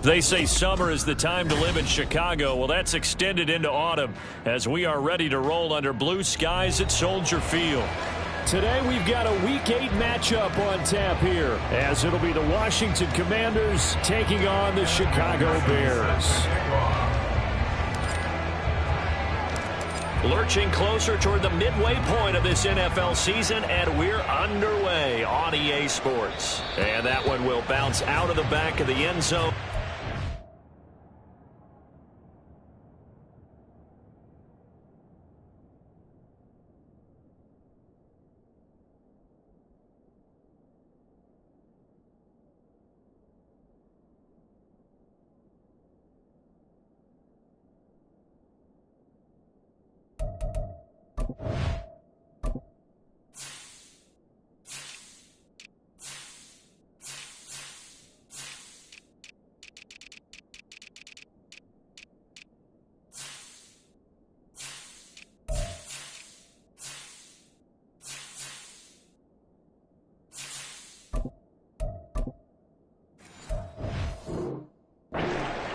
They say summer is the time to live in Chicago. Well, that's extended into autumn as we are ready to roll under blue skies at Soldier Field. Today we've got a Week 8 matchup on tap here, as it'll be the Washington Commanders taking on the Chicago Bears. Lurching closer toward the midway point of this NFL season, and we're underway on EA Sports. And that one will bounce out of the back of the end zone.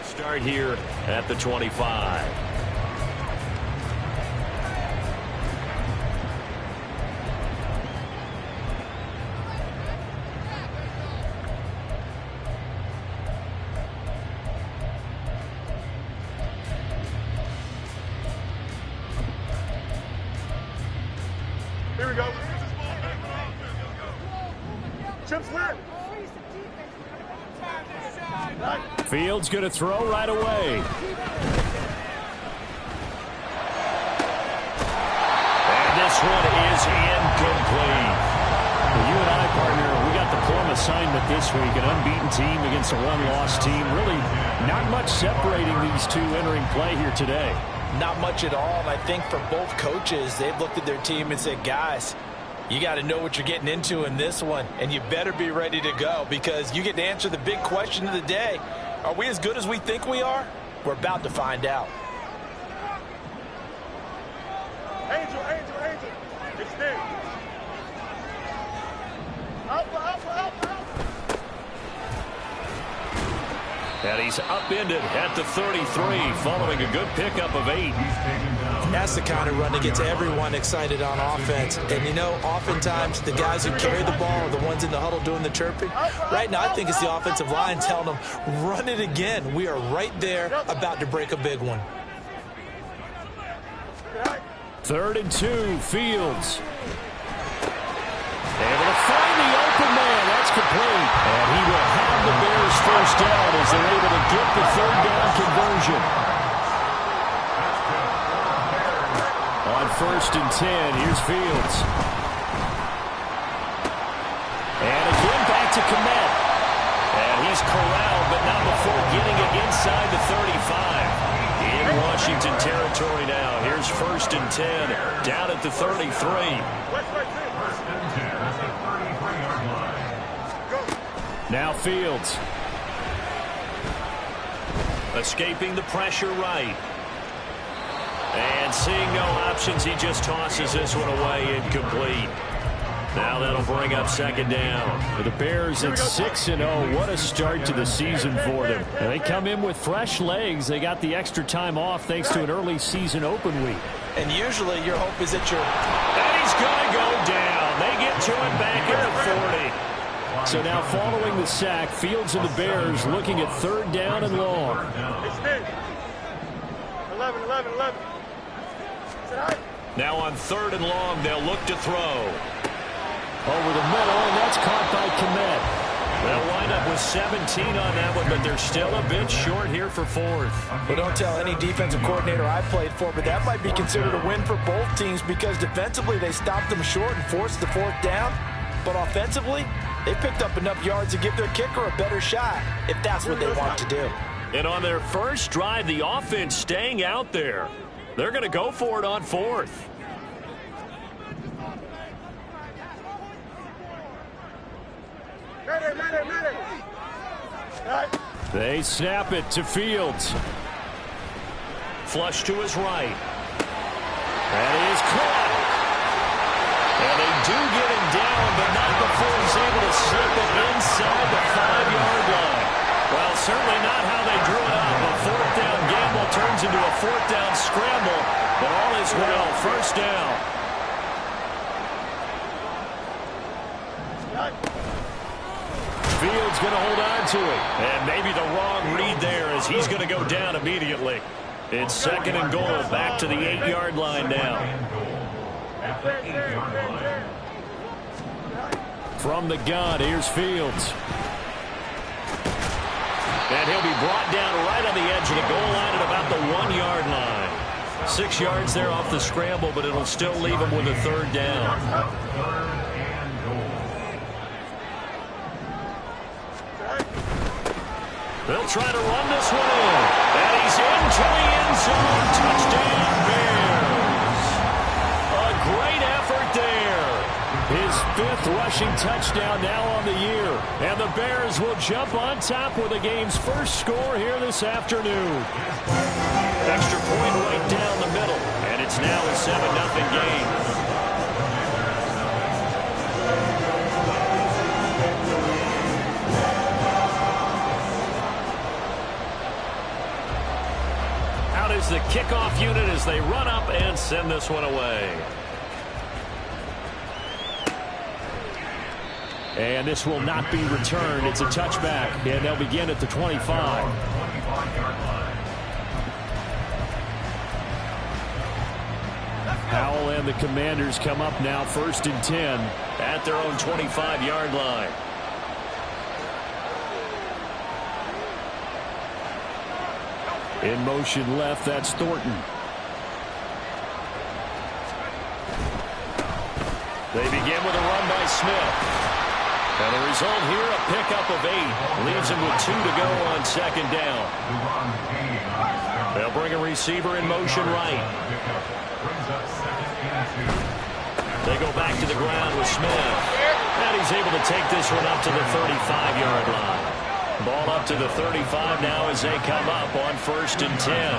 Start here at the 25. Here we go. Chips lit. Fields going to throw right away. And this one is incomplete. Well, you and I, partner, we got the plum assignment this week. An unbeaten team against a one-loss team. Really not much separating these two entering play here today. Not much at all. And I think for both coaches, they've looked at their team and said, guys, you got to know what you're getting into in this one, and you better be ready to go because you get to answer the big question of the day. Are we as good as we think we are? We're about to find out. Angel. It's there. Alpha. And he's upended at the 33 following a good pickup of 8. That's the kind of run that gets everyone excited on offense. And, you know, oftentimes the guys who carry the ball are the ones in the huddle doing the chirping. Right now, I think it's the offensive line telling them, run it again. We are right there about to break a big one. 3rd and 2, Fields. Able to find the open man. That's complete. And he will have the Bears first down as they're able to get the 3rd down conversion. On 1st and 10, here's Fields. And again back to Kmet. And he's corralled, but not before getting it inside the 35. In Washington territory now. Here's 1st and 10, down at the 33. Now Fields. Escaping the pressure right. And seeing no options, he just tosses this one away, incomplete. Now that'll bring up 2nd down. For the Bears at 6-0, what a start to the season for them. And they come in with fresh legs. They got the extra time off thanks to an early season open week. And usually your hope is that you're... And he's going to go down. They get to him back at the 40. So now following the sack, Fields and the Bears looking at 3rd down and long. It's there. 11. Now on 3rd and long, they'll look to throw. Over the middle, and that's caught by Kmet. They'll wind up with 17 on that one, but they're still a bit short here for 4th. Well, don't tell any defensive coordinator I played for, but that might be considered a win for both teams because defensively they stopped them short and forced the 4th down. But offensively, they picked up enough yards to give their kicker a better shot if that's what they want to do. And on their first drive, the offense staying out there. They're going to go for it on 4th. They snap it to Fields. Flush to his right. That is caught. And they do get him down, but not before he's able to slip it inside the 5-yard line. Well, certainly not how Fields going to hold on to it. And maybe the wrong read there as he's going to go down immediately. It's second and goal, back to the 8-yard line now. From the gun, here's Fields. And he'll be brought down right on the edge of the goal line at about the 1-yard line. 6 yards there off the scramble, but it'll still leave him with a third down. They'll try to run this one in. And he's into the end zone. Touchdown, Bears. A great effort there. His 5th rushing touchdown now on the year. And the Bears will jump on top with the game's first score here this afternoon. Extra point right down the middle. And it's now a 7-0 game. Out is the kickoff unit as they run up and send this one away. And this will not be returned. It's a touchback, and they'll begin at the 25. Howell and the Commanders come up now 1st and 10 at their own 25-yard line. In motion left, that's Thornton. They begin with a run by Smith. And the result here, a pickup of 8. Leaves him with 2 to go on second down. They'll bring a receiver in motion right. They go back to the ground with Smith. And he's able to take this one up to the 35-yard line. Ball up to the 35 now as they come up on 1st and 10.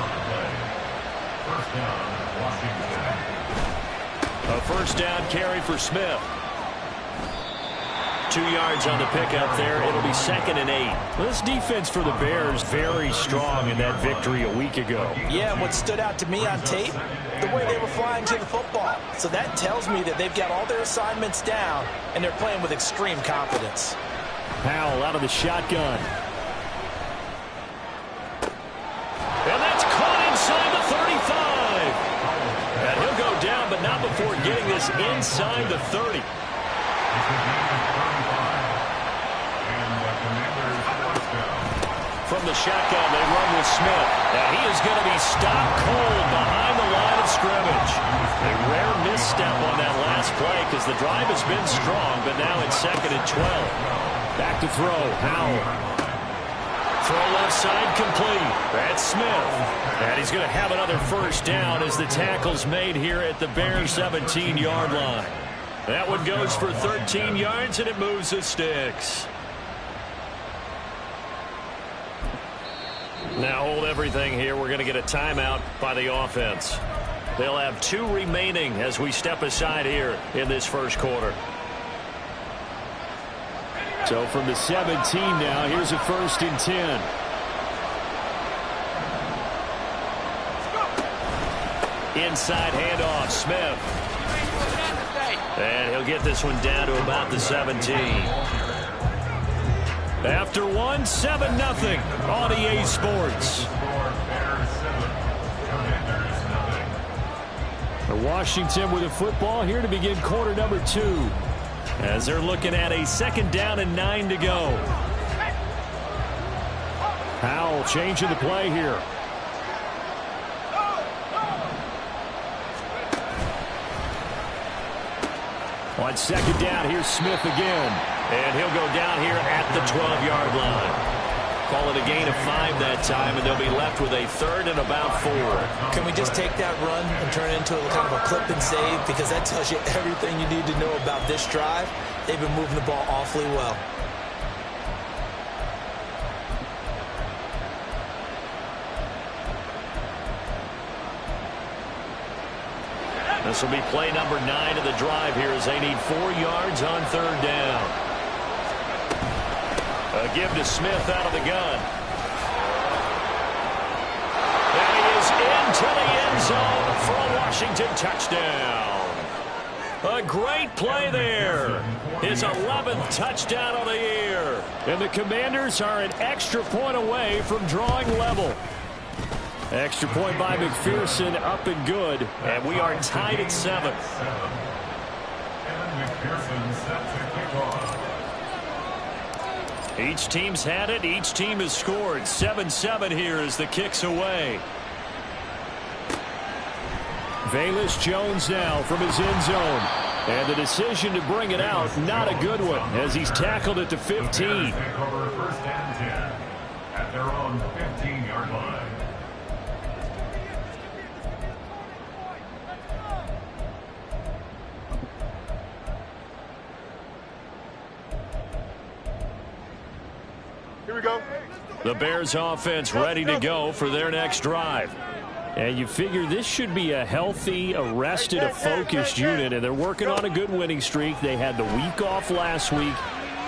A first down carry for Smith. 2 yards on the pickup there. It'll be 2nd and 8. This defense for the Bears very strong in that victory a week ago. Yeah, and what stood out to me on tape, the way they were flying to the football. So that tells me that they've got all their assignments down, and they're playing with extreme confidence. Howell out of the shotgun. And that's caught inside the 35. And he'll go down, but not before getting this inside the 30. From the shotgun, they run with Smith. And he is going to be stopped cold behind the line of scrimmage. A rare misstep on that last play because the drive has been strong, but now it's 2nd and 12. Back to throw, Howell. Throw left side complete. That's Smith. And he's going to have another first down as the tackle's made here at the Bears 17-yard line. That one goes for 13 yards, and it moves the sticks. Now hold everything here. We're going to get a timeout by the offense. They'll have 2 remaining as we step aside here in this first quarter. So from the 17 now, here's a 1st and 10. Inside handoff, Smith. And he'll get this one down to about the 17. After one, 7-0 on EA Sports. Washington with a football here to begin quarter number 2. As they're looking at a 2nd down and 9 to go. Howell changing the play here. On 2nd down, here's Smith again. And he'll go down here at the 12-yard line. Call it a gain of 5 that time, and they'll be left with a 3rd and about 4. Can we just take that run and turn it into a kind of a clip and save? Because that tells you everything you need to know about this drive. They've been moving the ball awfully well. This will be play number 9 of the drive here as they need 4 yards on 3rd down. A give to Smith out of the gun. And he is into the end zone for a Washington touchdown. A great play there. His 11th touchdown of the year. And the Commanders are an extra point away from drawing level. Extra point by McPherson, up and good. And we are tied at 7. Each team's had it. Each team has scored. 7-7 here as the kick's away. Velus Jones now from his end zone. And the decision to bring it out, not a good one, as he's tackled at the 15. Take over 1st and 10 at their own 15-yard line. Here we go. The Bears offense ready to go for their next drive. And you figure this should be a healthy, arrested, a focused unit, and they're working on a good winning streak. They had the week off last week.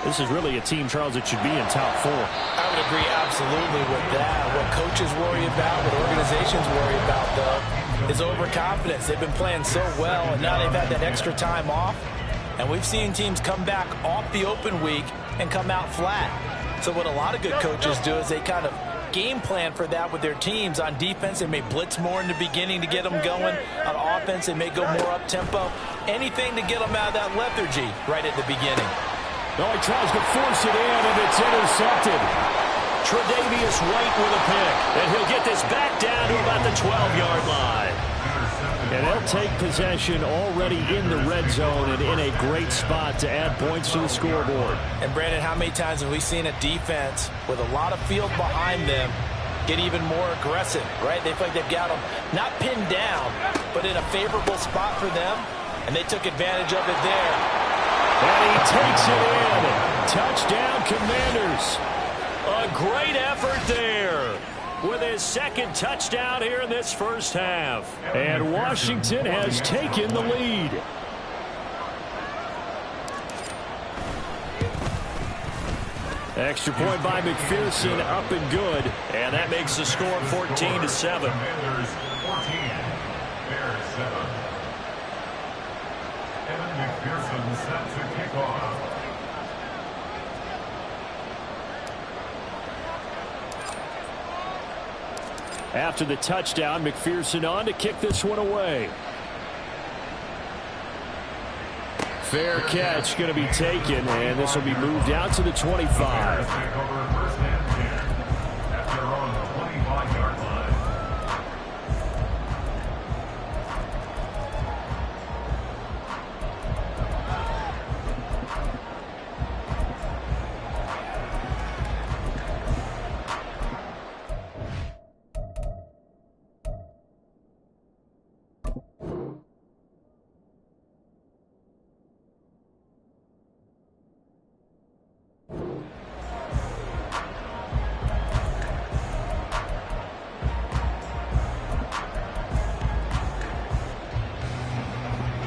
This is really a team, Charles, that should be in top 4. I would agree absolutely with that. What coaches worry about, what organizations worry about, though, is overconfidence. They've been playing so well, and now they've had that extra time off. And we've seen teams come back off the open week and come out flat. So what a lot of good coaches do is they kind of game plan for that with their teams. On defense, they may blitz more in the beginning to get them going. On offense, they may go more up-tempo. Anything to get them out of that lethargy right at the beginning. Oh, he tries to force it in, and it's intercepted. Tre'Davious White with a pick, and he'll get this back down to about the 12-yard line. And they'll take possession already in the red zone and in a great spot to add points to the scoreboard. And, Brandon, how many times have we seen a defense with a lot of field behind them get even more aggressive, right? They feel like they've got them not pinned down, but in a favorable spot for them, and they took advantage of it there. And he takes it in. Touchdown, Commanders. A great effort there with his second touchdown here in this first half. And Washington has taken the lead. Extra point by McPherson, up and good. And that makes the score 14-7. Commanders 14, Bears 7. Evan McPherson set to kick off. After the touchdown, McPherson on to kick this one away. Fair catch going to be taken, and this will be moved out to the 25. Take over 1st and 10 at their own 25-yard line.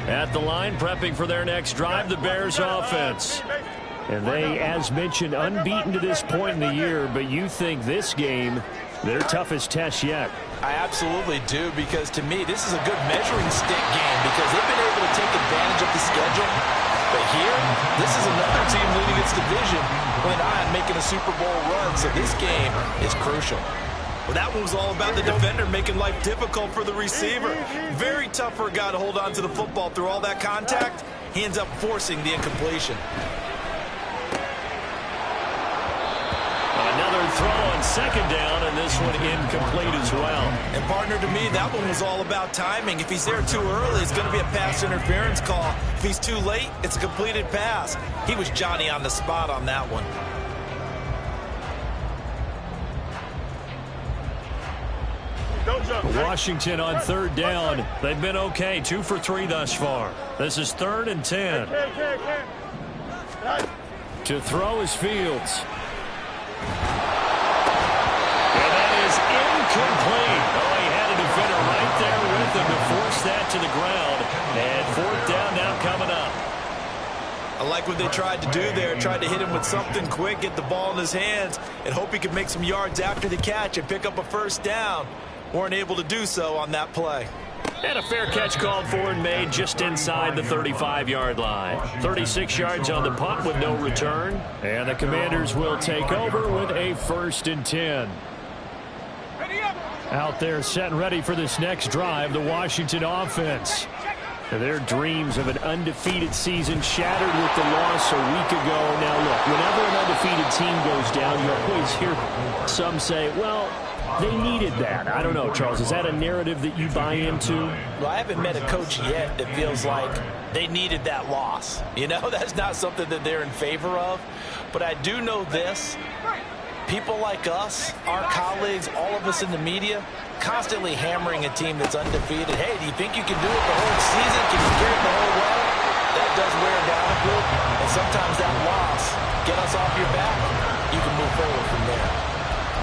At the line, prepping for their next drive, the Bears offense. And they, as mentioned, unbeaten to this point in the year, but you think this game, their toughest test yet. I absolutely do, because to me, this is a good measuring stick game because they've been able to take advantage of the schedule. But here, this is another team leading its division with an eye on making a Super Bowl run, so this game is crucial. Well, that one was all about the defender making life difficult for the receiver. Very tough for a guy to hold on to the football through all that contact. He ends up forcing the incompletion. Another throw on second down, and this one incomplete as well. And, partner, to me, that one was all about timing. If he's there too early, it's going to be a pass interference call. If he's too late, it's a completed pass. He was Johnny on the spot on that one. Washington on third down. They've been okay, 2 for 3 thus far. This is 3rd and 10. To throw is Fields. And that is incomplete. Oh, he had a defender right there with him to force that to the ground. And 4th down now coming up. I like what they tried to do there. Tried to hit him with something quick, get the ball in his hands, and hope he could make some yards after the catch and pick up a 1st down. Weren't able to do so on that play. And a fair catch called for and made just inside the 35-yard line. 36 yards on the punt with no return. And the Commanders will take over with a 1st and 10. Out there set and ready for this next drive, the Washington offense. Their dreams of an undefeated season shattered with the loss a week ago. Now, look, whenever an undefeated team goes down, you always hear some say, well, they needed that. I don't know, Charles. Is that a narrative that you buy into? Well, I haven't met a coach yet that feels like they needed that loss. You know, that's not something that they're in favor of. But I do know this. People like us, our colleagues, all of us in the media, constantly hammering a team that's undefeated. Hey, do you think you can do it the whole season? Can you carry it the whole way? That does wear down a bit. And sometimes that loss, get us off your back, you can move forward from there.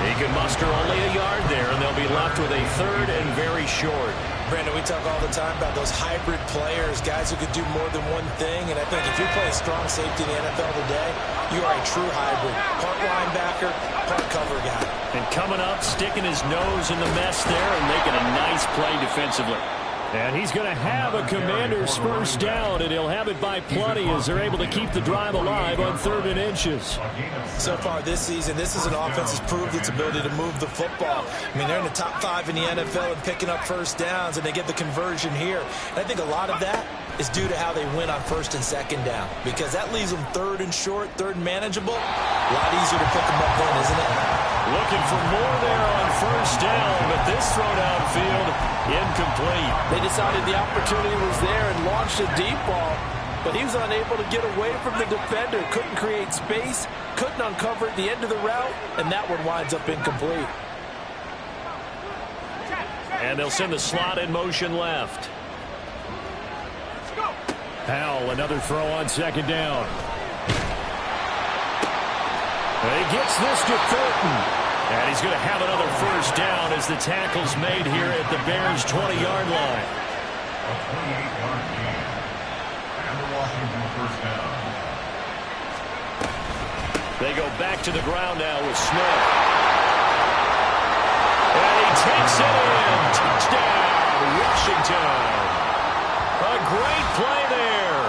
He can muster only a yard there, and they'll be left with a 3rd and very short. Brandon, we talk all the time about those hybrid players, guys who could do more than one thing. And I think if you're playing strong safety in the NFL today, you are a true hybrid. Part linebacker, part cover guy. And coming up, sticking his nose in the mess there and making a nice play defensively. And he's going to have a Commander's 1st down, and he'll have it by plenty as they're able to keep the drive alive on 3rd and inches. So far this season, this is an offense that's proved its ability to move the football. I mean, they're in the top 5 in the NFL and picking up 1st downs, and they get the conversion here. And I think a lot of that is due to how they win on 1st and 2nd down, because that leaves them 3rd and short, 3rd and manageable. A lot easier to pick them up then, isn't it? Looking for more there on 1st down, but this throw downfield, incomplete. They decided the opportunity was there and launched a deep ball, but he was unable to get away from the defender. Couldn't create space, couldn't uncover at the end of the route, and that one winds up incomplete. And they'll send the slot in motion left. Powell, another throw on 2nd down. He gets this to Thornton. And he's going to have another 1st down as the tackle's made here at the Bears' 20-yard line. A 28-yard gain. And the Washington 1st down. They go back to the ground now with Smith. And he takes it in. Touchdown, Washington. A great play there.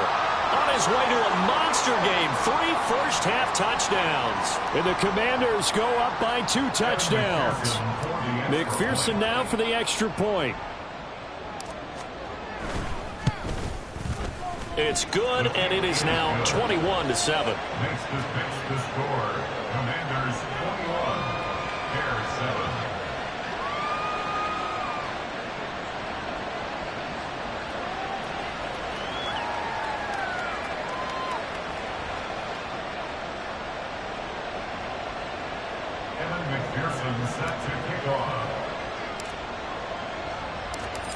On his way to a monster game. 3 first-half touchdowns. And the Commanders go up by 2 touchdowns. McPherson now for the extra point. It's good, and it is now 21-7. Makes the score. Commanders 21, Bears 7. McPherson set to kick off.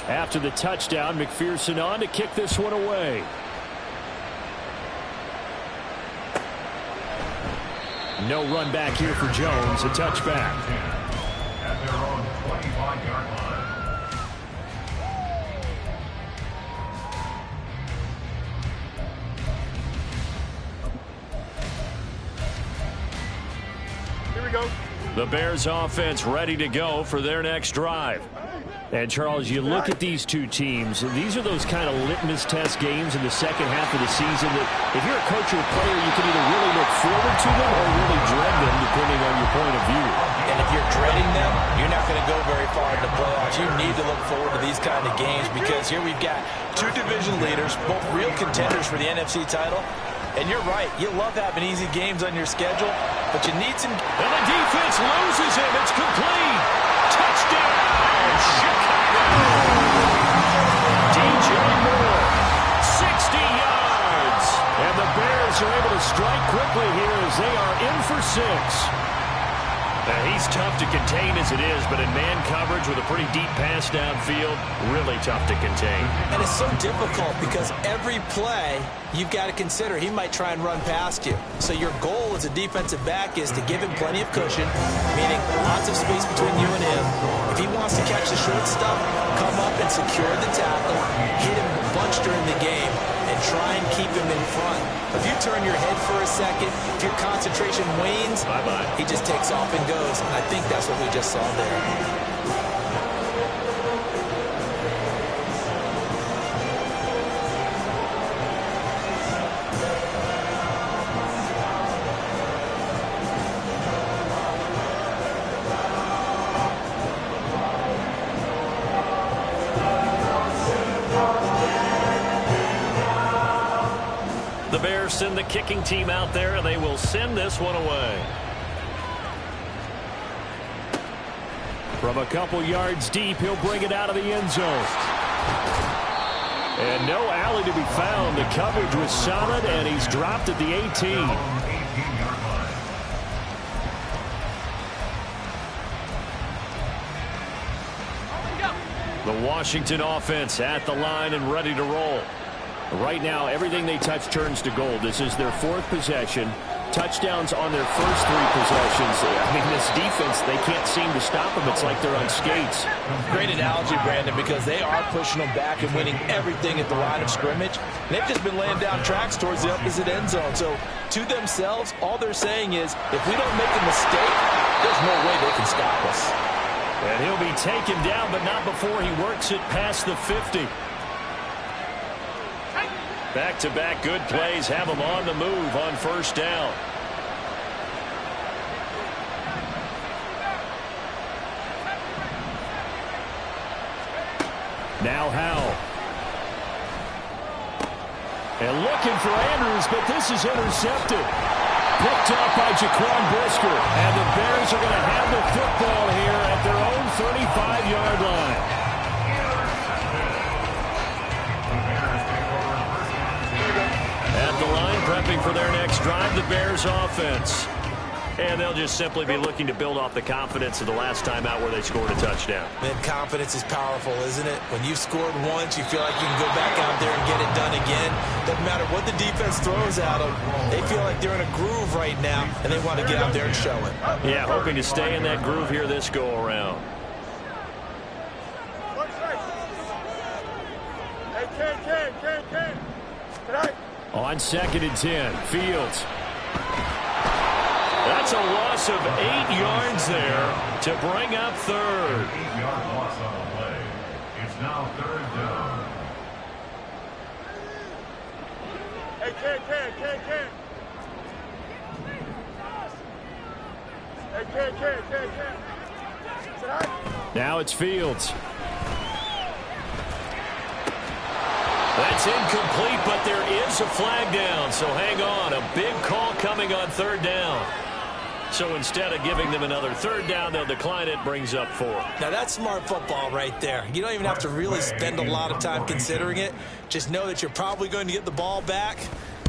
After the touchdown, McPherson on to kick this one away. No run back here for Jones, a touchback. At their own 25-yard line. Here we go. The Bears offense ready to go for their next drive. And, Charles, you look at these two teams, these are those kind of litmus test games in the second half of the season that if you're a coach or a player, you can either really look forward to them or really dread them, depending on your point of view. And if you're dreading them, you're not going to go very far in the playoffs. You need to look forward to these kind of games because here we've got 2 division leaders, both real contenders for the NFC title. And you're right, you love having easy games on your schedule, but you need some... And the defense loses him. It's complete. Touchdown, Chicago. DJ Moore, 60 yards. And the Bears are able to strike quickly here as they are in for 6. He's tough to contain as it is, but in man coverage with a pretty deep pass downfield, really tough to contain. And it's so difficult because every play you've got to consider he might try and run past you. So your goal as a defensive back is to give him plenty of cushion, meaning lots of space between you and him. If he wants to catch the short stuff, come up and secure the tackle, hit him a bunch during the game, and try and keep him in front. If you turn your head for a second, if your concentration wanes, bye-bye. He just takes off and goes. And I think that's what we just saw there. send the kicking team out there, and they will send this one away. From a couple yards deep, he'll bring it out of the end zone. And no alley to be found. The coverage was solid, and he's dropped at the 18. The Washington offense at the line and ready to roll. Right now, everything they touch turns to gold. This is their 4th possession. Touchdowns on their first 3 possessions. I mean, this defense, they can't seem to stop them. It's like they're on skates. Great analogy, Brandon, because they are pushing them back and winning everything at the line of scrimmage. And they've just been laying down tracks towards the opposite end zone. So, to themselves, all they're saying is, if we don't make a mistake, there's no way they can stop us. And he'll be taken down, but not before he works it past the 50. Back-to-back good plays have him on the move on first down. Now Howell. And looking for Andrews, but this is intercepted. Picked up by Jaquan Brisker. And the Bears are going to have the football here at their own 35-yard line. At the line, prepping for their next drive, the Bears offense. And they'll just simply be looking to build off the confidence of the last time out where they scored a touchdown. Man, confidence is powerful, isn't it? When you've scored once, you feel like you can go back out there and get it done again. Doesn't matter what the defense throws at them. They feel like they're in a groove right now, and they want to get out there and show it. Yeah, hoping to stay in that groove here this go-around. On 2nd and 10, Fields. That's a loss of 8 yards there to bring up 3rd. 8-yard loss on the play. It's now 3rd down. Hey, Ken. Hey, Ken. Now it's Fields. That's incomplete, but there is a flag down, so hang on. A big call coming on 3rd down. So instead of giving them another 3rd down, they'll decline it, brings up 4. Now, that's smart football right there. You don't even have to really spend a lot of time considering it. Just know that you're probably going to get the ball back.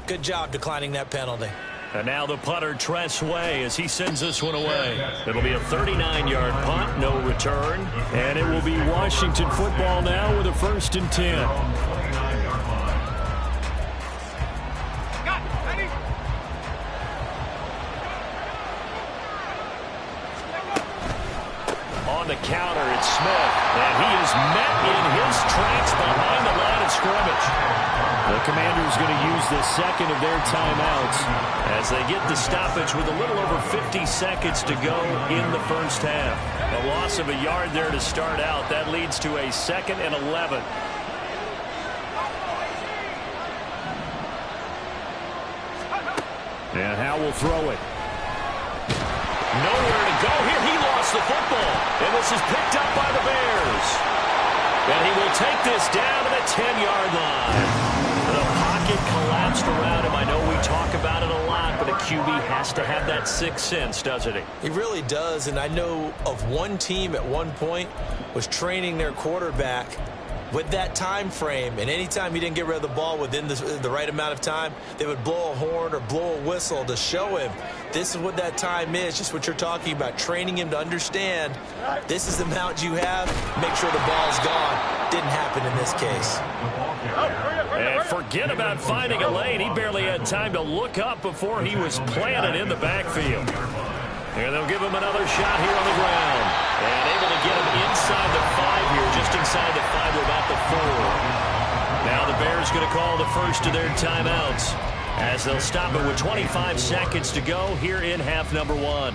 Good job declining that penalty. And now the punter, Tress Way, as he sends this one away. It'll be a 39-yard punt, no return. And it will be Washington football now with a 1st and 10. The counter, it's Smith, and he is met in his tracks behind the line of scrimmage. The Commanders going to use the 2nd of their timeouts as they get the stoppage with a little over 50 seconds to go in the first half. A loss of a yard there to start out. That leads to a 2nd and 11. And Howell will throw it. Nowhere to go here. He lost the football. And this is picked up by the Bears. And he will take this down to the 10-yard line. The pocket collapsed around him. I know we talk about it a lot, but a QB has to have that 6th sense, doesn't he? He really does. And I know of one team at one point was training their quarterback with that time frame, and anytime he didn't get rid of the ball within the right amount of time, they would blow a horn or blow a whistle to show him this is what that time is, just what you're talking about, training him to understand this is the amount you have, make sure the ball's gone. Didn't happen in this case. And forget about finding a lane. He barely had time to look up before he was planted in the backfield. And they'll give him another shot here on the ground. And able to get him inside the 5 here, just inside the 5 or about the 4. Now the Bears going to call the first of their timeouts as they'll stop it with 25 seconds to go here in half number 1.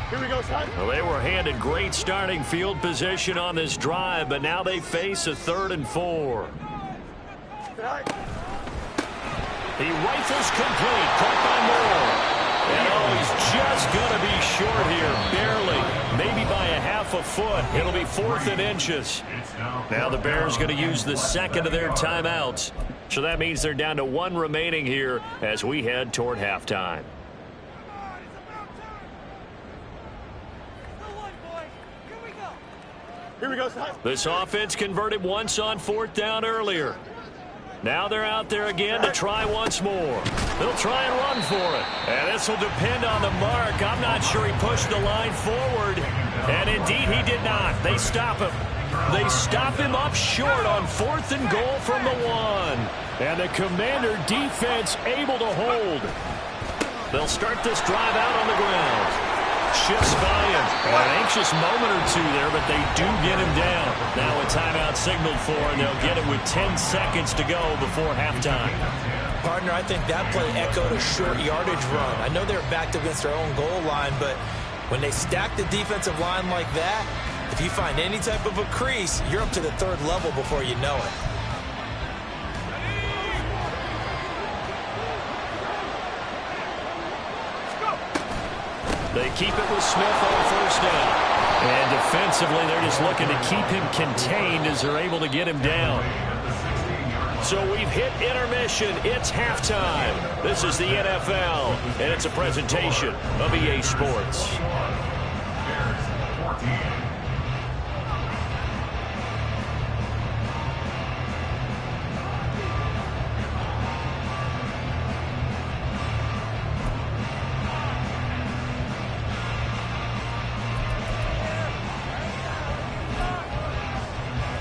Here we go, son. Well, they were handed great starting field position on this drive, but now they face a 3rd and 4. He rifles complete, caught by Moore. And oh, he's just going to be short here, barely, maybe by a half a foot. It'll be 4th and inches. Now the Bears going to use the second of their timeouts. So that means they're down to 1 remaining here as we head toward halftime. Here we go, son. This offense converted once on 4th down earlier. Now they're out there again to try once more. They'll try and run for it. And this will depend on the mark. I'm not sure he pushed the line forward. And indeed he did not. They stop him. They stop him up short on 4th and goal from the 1. And the Commander defense able to hold. They'll start this drive out on the ground. Shifts by him. An anxious moment or two there, but they do get him down. Now a timeout signaled for, and they'll get it with 10 seconds to go before halftime. Partner, I think that play echoed a short yardage run. I know they're backed against their own goal line, but when they stack the defensive line like that, if you find any type of a crease, you're up to the 3rd level before you know it. They keep it with Smith on 1st down. And defensively, they're just looking to keep him contained as they're able to get him down. So we've hit intermission. It's halftime. This is the NFL, and it's a presentation of EA Sports.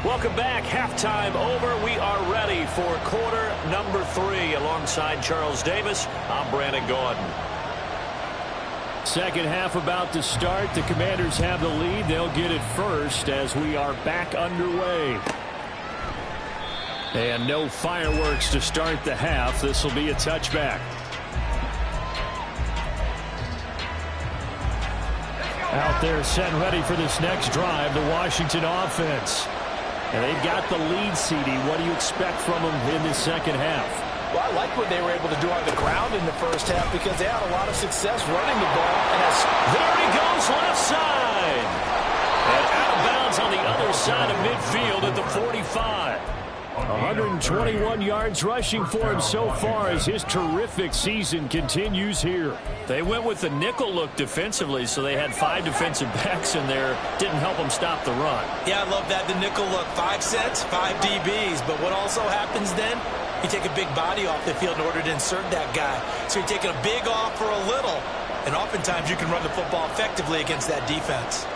Welcome back. Halftime over. We are ready for quarter number 3. Alongside Charles Davis, I'm Brandon Gaudin. Second half about to start. The Commanders have the lead. They'll get it first as we are back underway. And no fireworks to start the half. This will be a touchback. Out there set and ready for this next drive, the Washington offense. And they've got the lead, CD. What do you expect from them in this second half? Well, I like what they were able to do on the ground in the first half because they had a lot of success running the ball. And there he goes, left side. And out of bounds on the other side of midfield at the 45. 121 yards rushing for him so far as his terrific season continues here. They went with the nickel look defensively, so they had 5 defensive backs in there. Didn't help them stop the run. Yeah, I love that, the nickel look. 5 sets, 5 DBs. But what also happens then, you take a big body off the field in order to insert that guy. So you're taking a big off for a little. And oftentimes you can run the football effectively against that defense.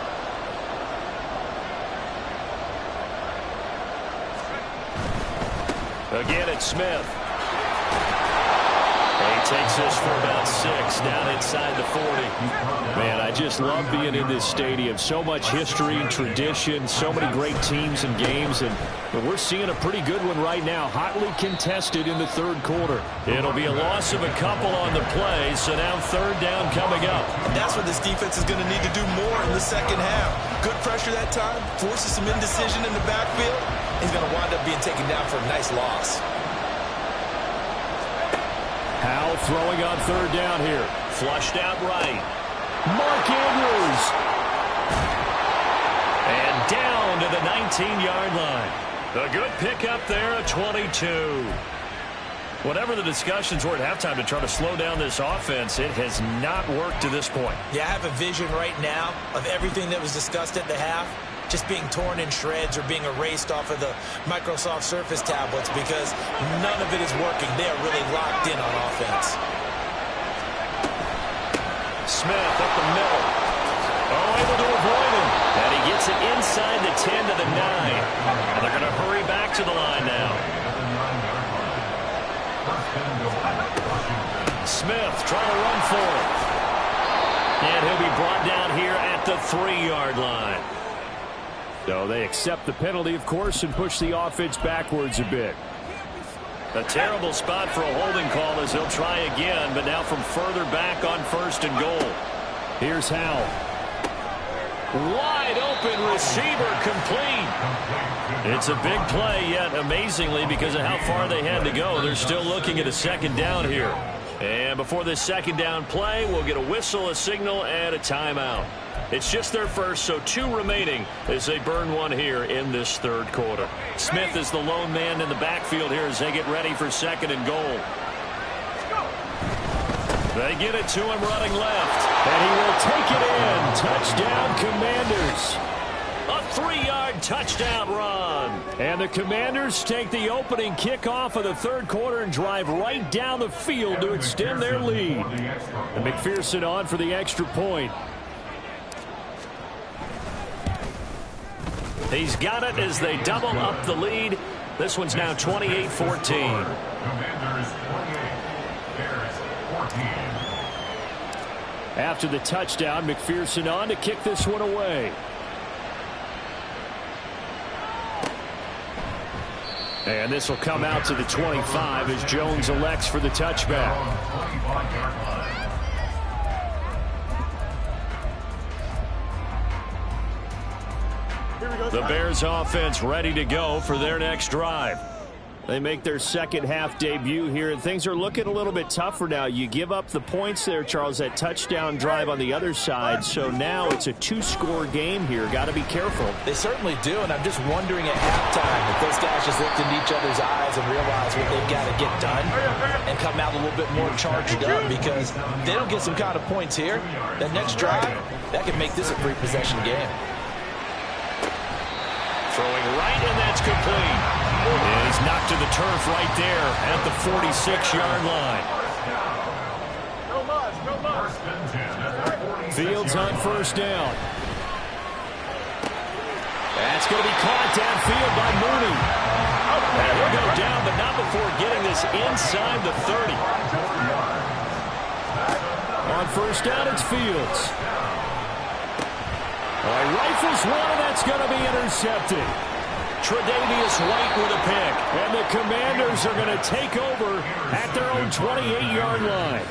Again, it's Smith. And he takes this for about 6 down inside the 40. Man, I just love being in this stadium. So much history and tradition, so many great teams and games, and we're seeing a pretty good one right now, hotly contested in the 3rd quarter. It'll be a loss of a couple on the play, so now 3rd down coming up. And that's what this defense is going to need to do more in the second half. Good pressure that time, forces some indecision in the backfield. He's going to wind up being taken down for a nice loss. Howell throwing on 3rd down here. Flushed out right. Mark Andrews. And down to the 19-yard line. A good pickup there at 22. Whatever the discussions were at halftime to try to slow down this offense, it has not worked to this point. Yeah, I have a vision right now of everything that was discussed at the half just being torn in shreds or being erased off of the Microsoft Surface tablets because none of it is working. They are really locked in on offense. Smith up the middle. Oh, able to avoid him. And he gets it inside the 10 to the 9. And they're going to hurry back to the line now. Smith trying to run for it. And he'll be brought down here at the 3-yard line. So they accept the penalty, of course, and push the offense backwards a bit. A terrible spot for a holding call as they'll try again, but now from further back on 1st and goal. Here's Howell. Wide open receiver complete. It's a big play, yet amazingly, because of how far they had to go, they're still looking at a 2nd down here. And before this second down play, we'll get a whistle, a signal, and a timeout. It's just their first, so 2 remaining as they burn one here in this third quarter. Smith is the lone man in the backfield here as they get ready for second and goal. They get it to him running left, and he will take it in. Touchdown, Commanders. A 3-yard touchdown run. And the Commanders take the opening kickoff of the third quarter and drive right down the field to extend their lead. And McPherson on for the extra point. He's got it as they double up the lead. This one's now 28-14. Commanders 28, Bears 14. After the touchdown, McPherson on to kick this one away. And this will come out to the 25 as Jones elects for the touchback. The Bears offense ready to go for their next drive. They make their second half debut here, and things are looking a little bit tougher now. You give up the points there, Charles, that touchdown drive on the other side. So now it's a 2-score game here. Got to be careful. They certainly do, and I'm just wondering at halftime if those guys just looked into each other's eyes and realize what they've got to get done and come out a little bit more charged up, because if they don't get some kind of points here, that next drive, that could make this a 3-possession game. Throwing right, and that's complete. And he's knocked to the turf right there at the 46-yard line. Fields on first down. That's going to be caught downfield by Mooney. And he'll go down, but not before getting this inside the 30. On first down, it's Fields. Rifles one, and that's going to be intercepted. Tre'Davious White with a pick, and the Commanders are going to take over at their own 28-yard line.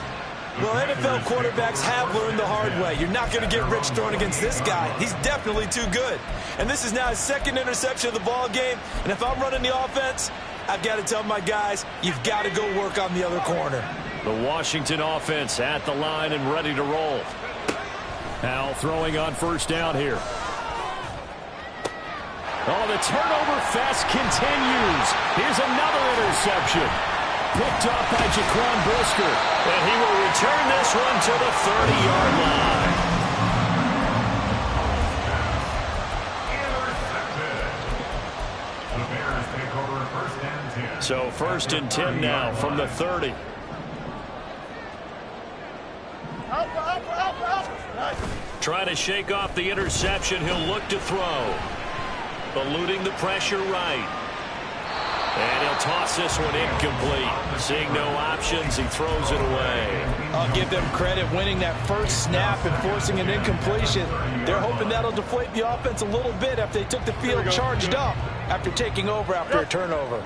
Well, NFL quarterbacks have learned the hard way. You're not going to get rich throwing against this guy. He's definitely too good. And this is now his second interception of the ball game. And if I'm running the offense, I've got to tell my guys, you've got to go work on the other corner. The Washington offense at the line and ready to roll. Now throwing on first down here. Oh, the turnover fest continues. Here's another interception. Picked off by Jaquan Brisker. And he will return this one to the 30-yard line. The Bears take over first and 10. So first and 10 now from the 30. Trying to shake off the interception. He'll look to throw. Eluding the pressure right. And he'll toss this one incomplete. Seeing no options, he throws it away. I'll give them credit winning that first snap and forcing an incompletion. They're hoping that'll deflate the offense a little bit after they took the field charged up after taking over after a turnover.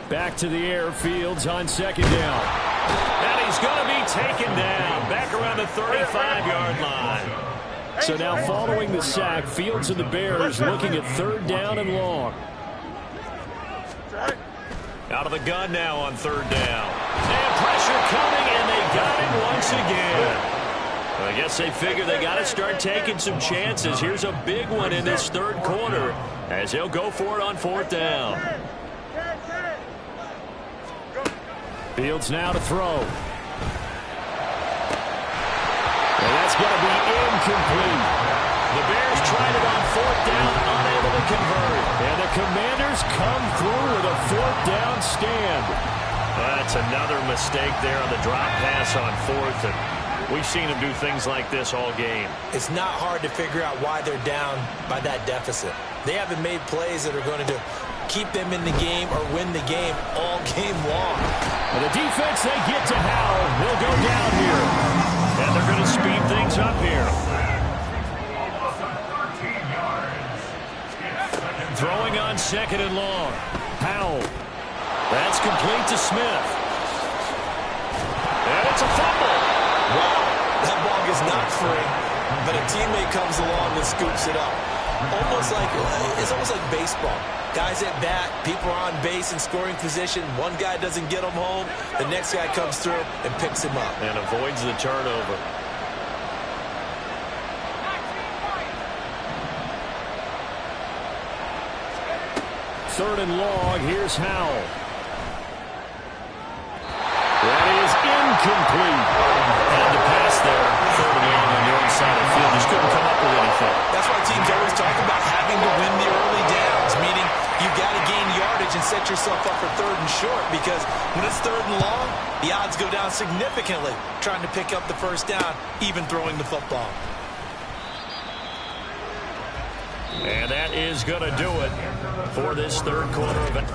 Back to the air, Fields on second down. And he's going to be taken down back around the 35-yard line. So now following the sack, Fields and the Bears looking at third down and long. Out of the gun now on third down. And pressure coming, and they got it once again. I guess they figure they got to start taking some chances. Here's a big one in this third quarter as they'll go for it on fourth down. Fields now to throw. And that's going to be incomplete. The Bears tried it on fourth down, unable to convert. And the Commanders come through with a fourth down stand. That's another mistake there on the drop pass on fourth. And we've seen them do things like this all game. It's not hard to figure out why they're down by that deficit. They haven't made plays that are going to keep them in the game or win the game all game long. And the defense, they get to Howell. They'll go down here. And they're going to speed things up here. Throwing on second and long. Howell. That's complete to Smith. And it's a fumble. Wow, that ball is not free, but a teammate comes along and scoops it up. It's almost like baseball. Guys at bat, people are on base in scoring position. One guy doesn't get them home. The next guy comes through and picks him up. And avoids the turnover. Third and long. Here's Howell. That is incomplete. And the pass there, third and long on the own side of the field. Just couldn't come up with anything. That's why teams always talk about having to win the early downs, meaning you've got to gain yardage and set yourself up for third and short, because when it's third and long, the odds go down significantly trying to pick up the first down, even throwing the football. And that is going to do it for this third quarter of it.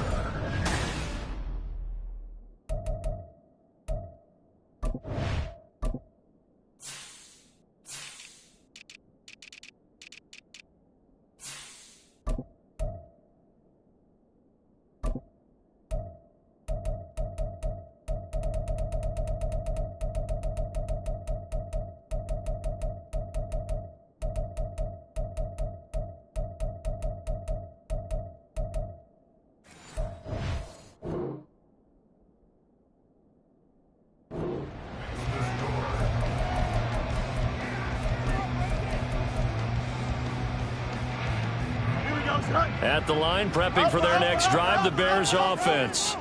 At the line, prepping for their next drive, the Bears offense.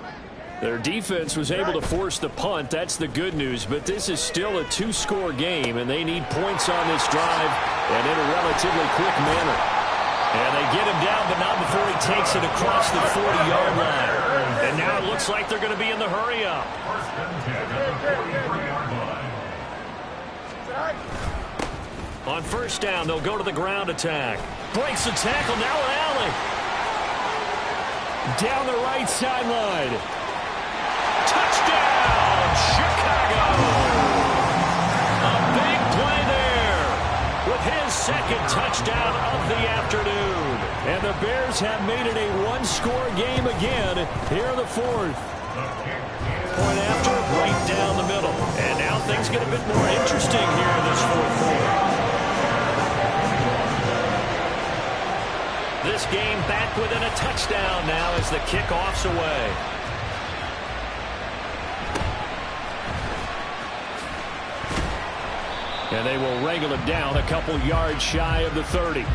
Their defense was able to force the punt. That's the good news. But this is still a two-score game, and they need points on this drive and in a relatively quick manner. And they get him down, but not before he takes it across the 40-yard line. And now it looks like they're going to be in the hurry-up. First and 10 at the 43-yard line. On first down, they'll go to the ground attack. Breaks the tackle, now an alley. Down the right sideline. Touchdown, Chicago! A big play there with his second touchdown of the afternoon. And the Bears have made it a one-score game again here in the fourth. Point after, right down the middle. And now things get a bit more interesting here in this fourth quarter. This game back within a touchdown now as the kickoff's away. And they will wrangle it down a couple yards shy of the 30.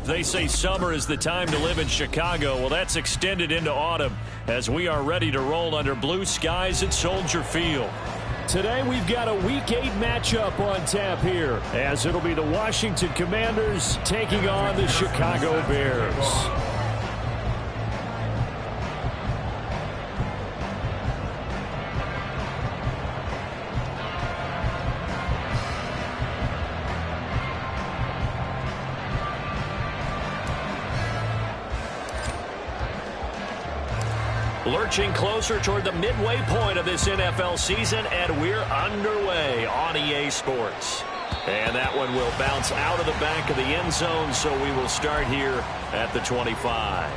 They say summer is the time to live in Chicago. Well, that's extended into autumn as we are ready to roll under blue skies at Soldier Field. Today we've got a Week 8 matchup on tap here, as it'll be the Washington Commanders taking on the Chicago Bears. Lurching closer toward the midway point of this NFL season, and we're underway on EA Sports. And that one will bounce out of the back of the end zone, so we will start here at the 25.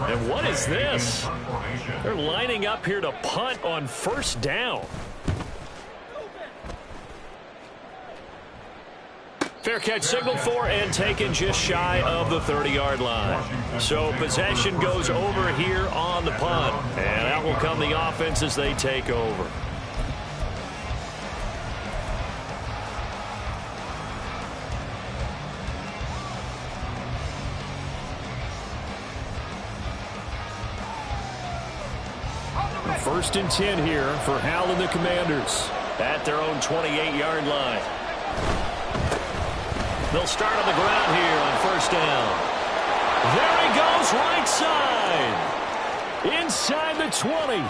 And what is this? They're lining up here to punt on first down. Fair catch signaled for and taken just shy of the 30-yard line. So possession goes over here on the punt. And out will come the offense as they take over. First and 10 here for Hal and the Commanders at their own 28-yard line. They'll start on the ground here on first down. There he goes, right side. Inside the 20.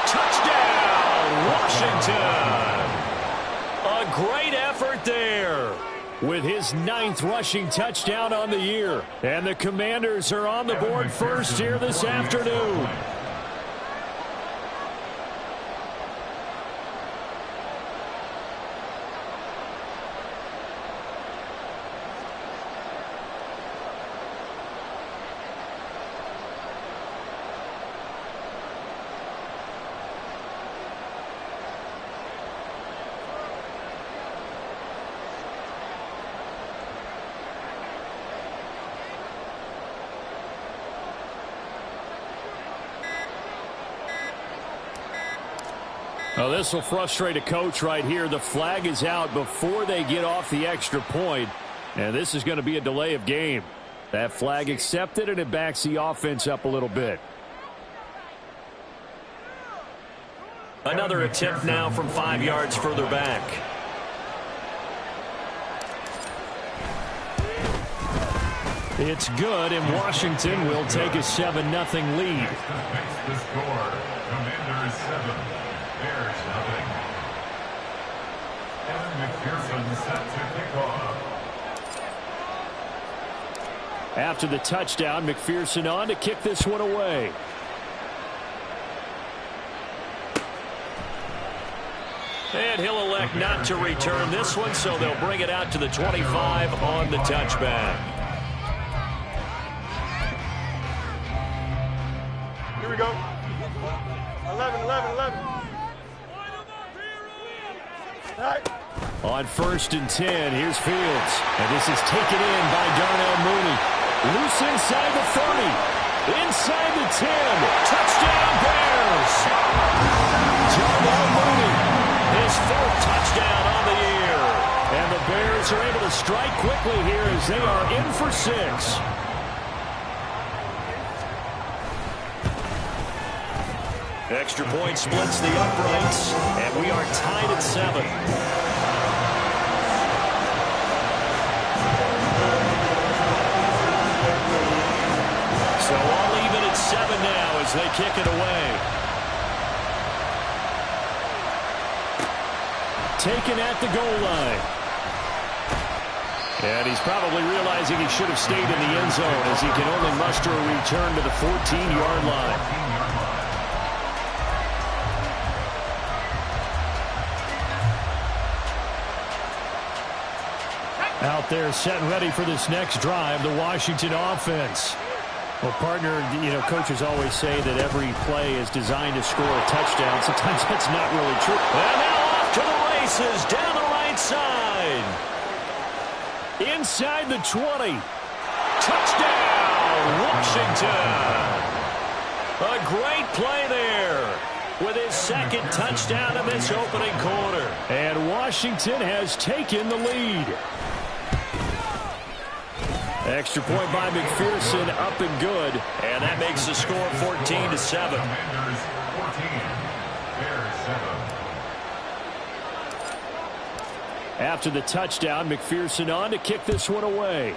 Touchdown, Washington. A great effort there with his 9th rushing touchdown on the year. And the Commanders are on the board first here this afternoon. Well, this will frustrate a coach right here. The flag is out before they get off the extra point, and this is going to be a delay of game. That flag accepted, and it backs the offense up a little bit. Another attempt now from 5 yards further back. It's good, and Washington will take a 7-0 lead. The score, Commanders 7, Bears 0. Evan McPherson set to kick off. After the touchdown, McPherson on to kick this one away. And he'll elect not to return this one, so they'll bring it out to the 25 on the touchback. Here we go. 11, 11, 11. All right. On 1st and 10, here's Fields. And this is taken in by Darnell Mooney. Loose inside the 30. Inside the 10. Touchdown, Bears. Darnell Mooney, his 4th touchdown on the year. And the Bears are able to strike quickly here as they are in for 6. Extra point splits the uprights, and we are tied at 7. So all even at 7 now as they kick it away. Taken at the goal line. And he's probably realizing he should have stayed in the end zone as he can only muster a return to the 14-yard line. Out there set and ready for this next drive, the Washington offense. Well, partner, coaches always say that every play is designed to score a touchdown. Sometimes that's not really true. And now off to the races, down the right side. Inside the 20. Touchdown, Washington. A great play there with his 2nd touchdown in this opening quarter. And Washington has taken the lead. Extra point by McPherson, up and good. And that makes the score 14-7. After the touchdown, McPherson on to kick this one away.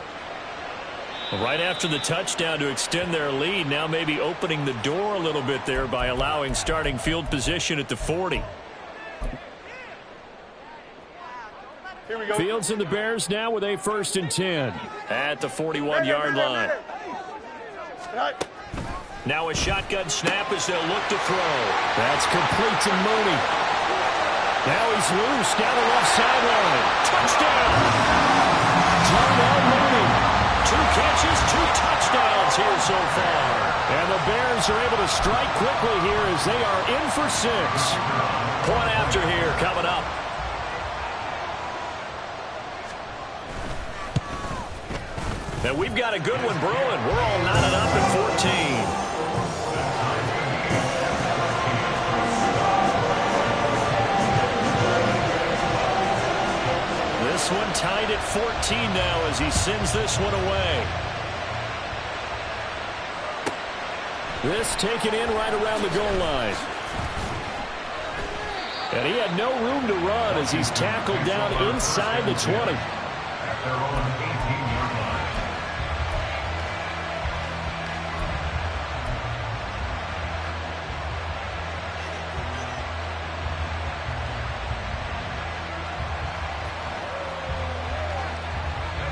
Right after the touchdown to extend their lead, now maybe opening the door a little bit there by allowing starting field position at the 40. Here we go. Fields and the Bears now with a 1st and 10 at the 41-yard line. Now a shotgun snap as they'll look to throw. That's complete to Mooney. Now he's loose down the left sideline. Touchdown! Darnell Mooney. 2 catches, 2 touchdowns here so far. And the Bears are able to strike quickly here as they are in for 6. Point after here coming up. And we've got a good one brewing. We're all knotted up at 14. This one tied at 14 now as he sends this one away. This taken in right around the goal line. And he had no room to run as he's tackled down inside the 20.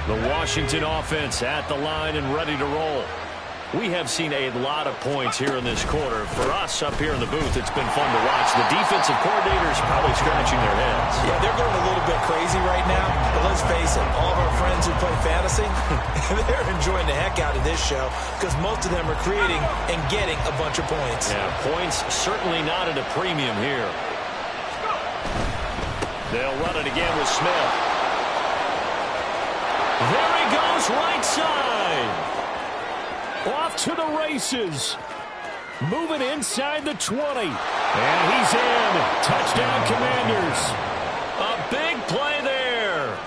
The Washington offense at the line and ready to roll. We have seen a lot of points here in this quarter. For us up here in the booth, it's been fun to watch. The defensive coordinators probably scratching their heads. Yeah, they're going a little bit crazy right now. But let's face it, all of our friends who play fantasy, they're enjoying the heck out of this show because most of them are creating and getting a bunch of points. Yeah, points certainly not at a premium here. They'll run it again with Smith. There he goes, right side. Off to the races. Moving inside the 20. And he's in. Touchdown, Commanders. A big play there.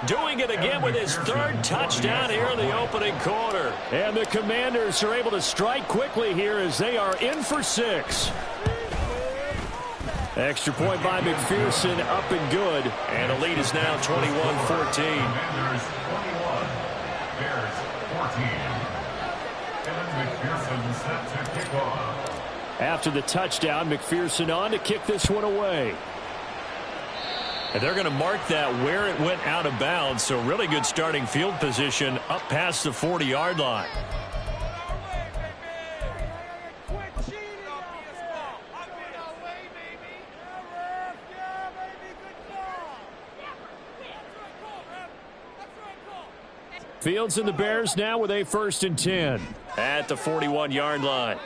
Doing it again with his 3rd touchdown here in the opening quarter. And the Commanders are able to strike quickly here as they are in for 6. Extra point by McPherson, up and good. And the lead is now 21-14. Bears 14. Kevin McPherson set to kick off. After the touchdown, McPherson on to kick this one away. And they're going to mark that where it went out of bounds. So really good starting field position up past the 40-yard line. Fields and the Bears now with a 1st and 10 at the 41-yard line.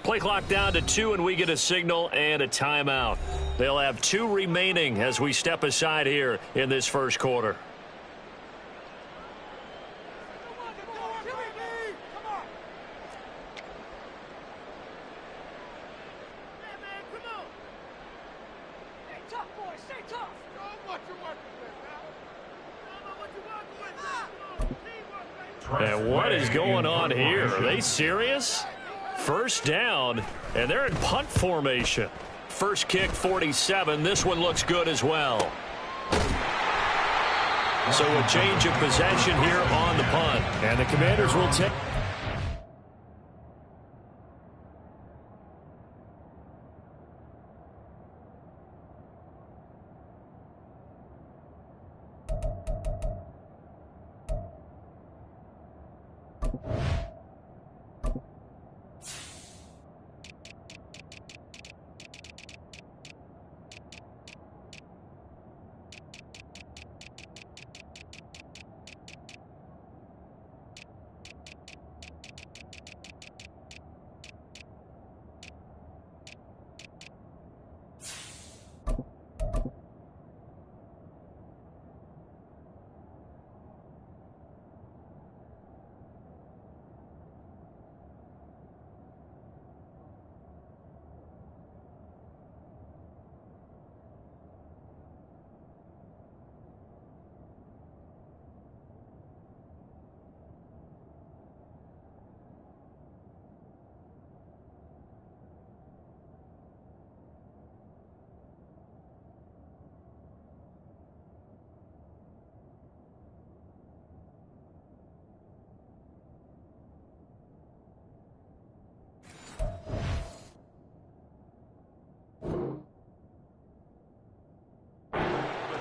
Play clock down to 2, and we get a signal and a timeout. They'll have 2 remaining as we step aside here in this first quarter. And what is going on here? Are they serious? First down, and they're in punt formation. First kick, 47. This one looks good as well. So a change of possession here on the punt. And the Commanders will take...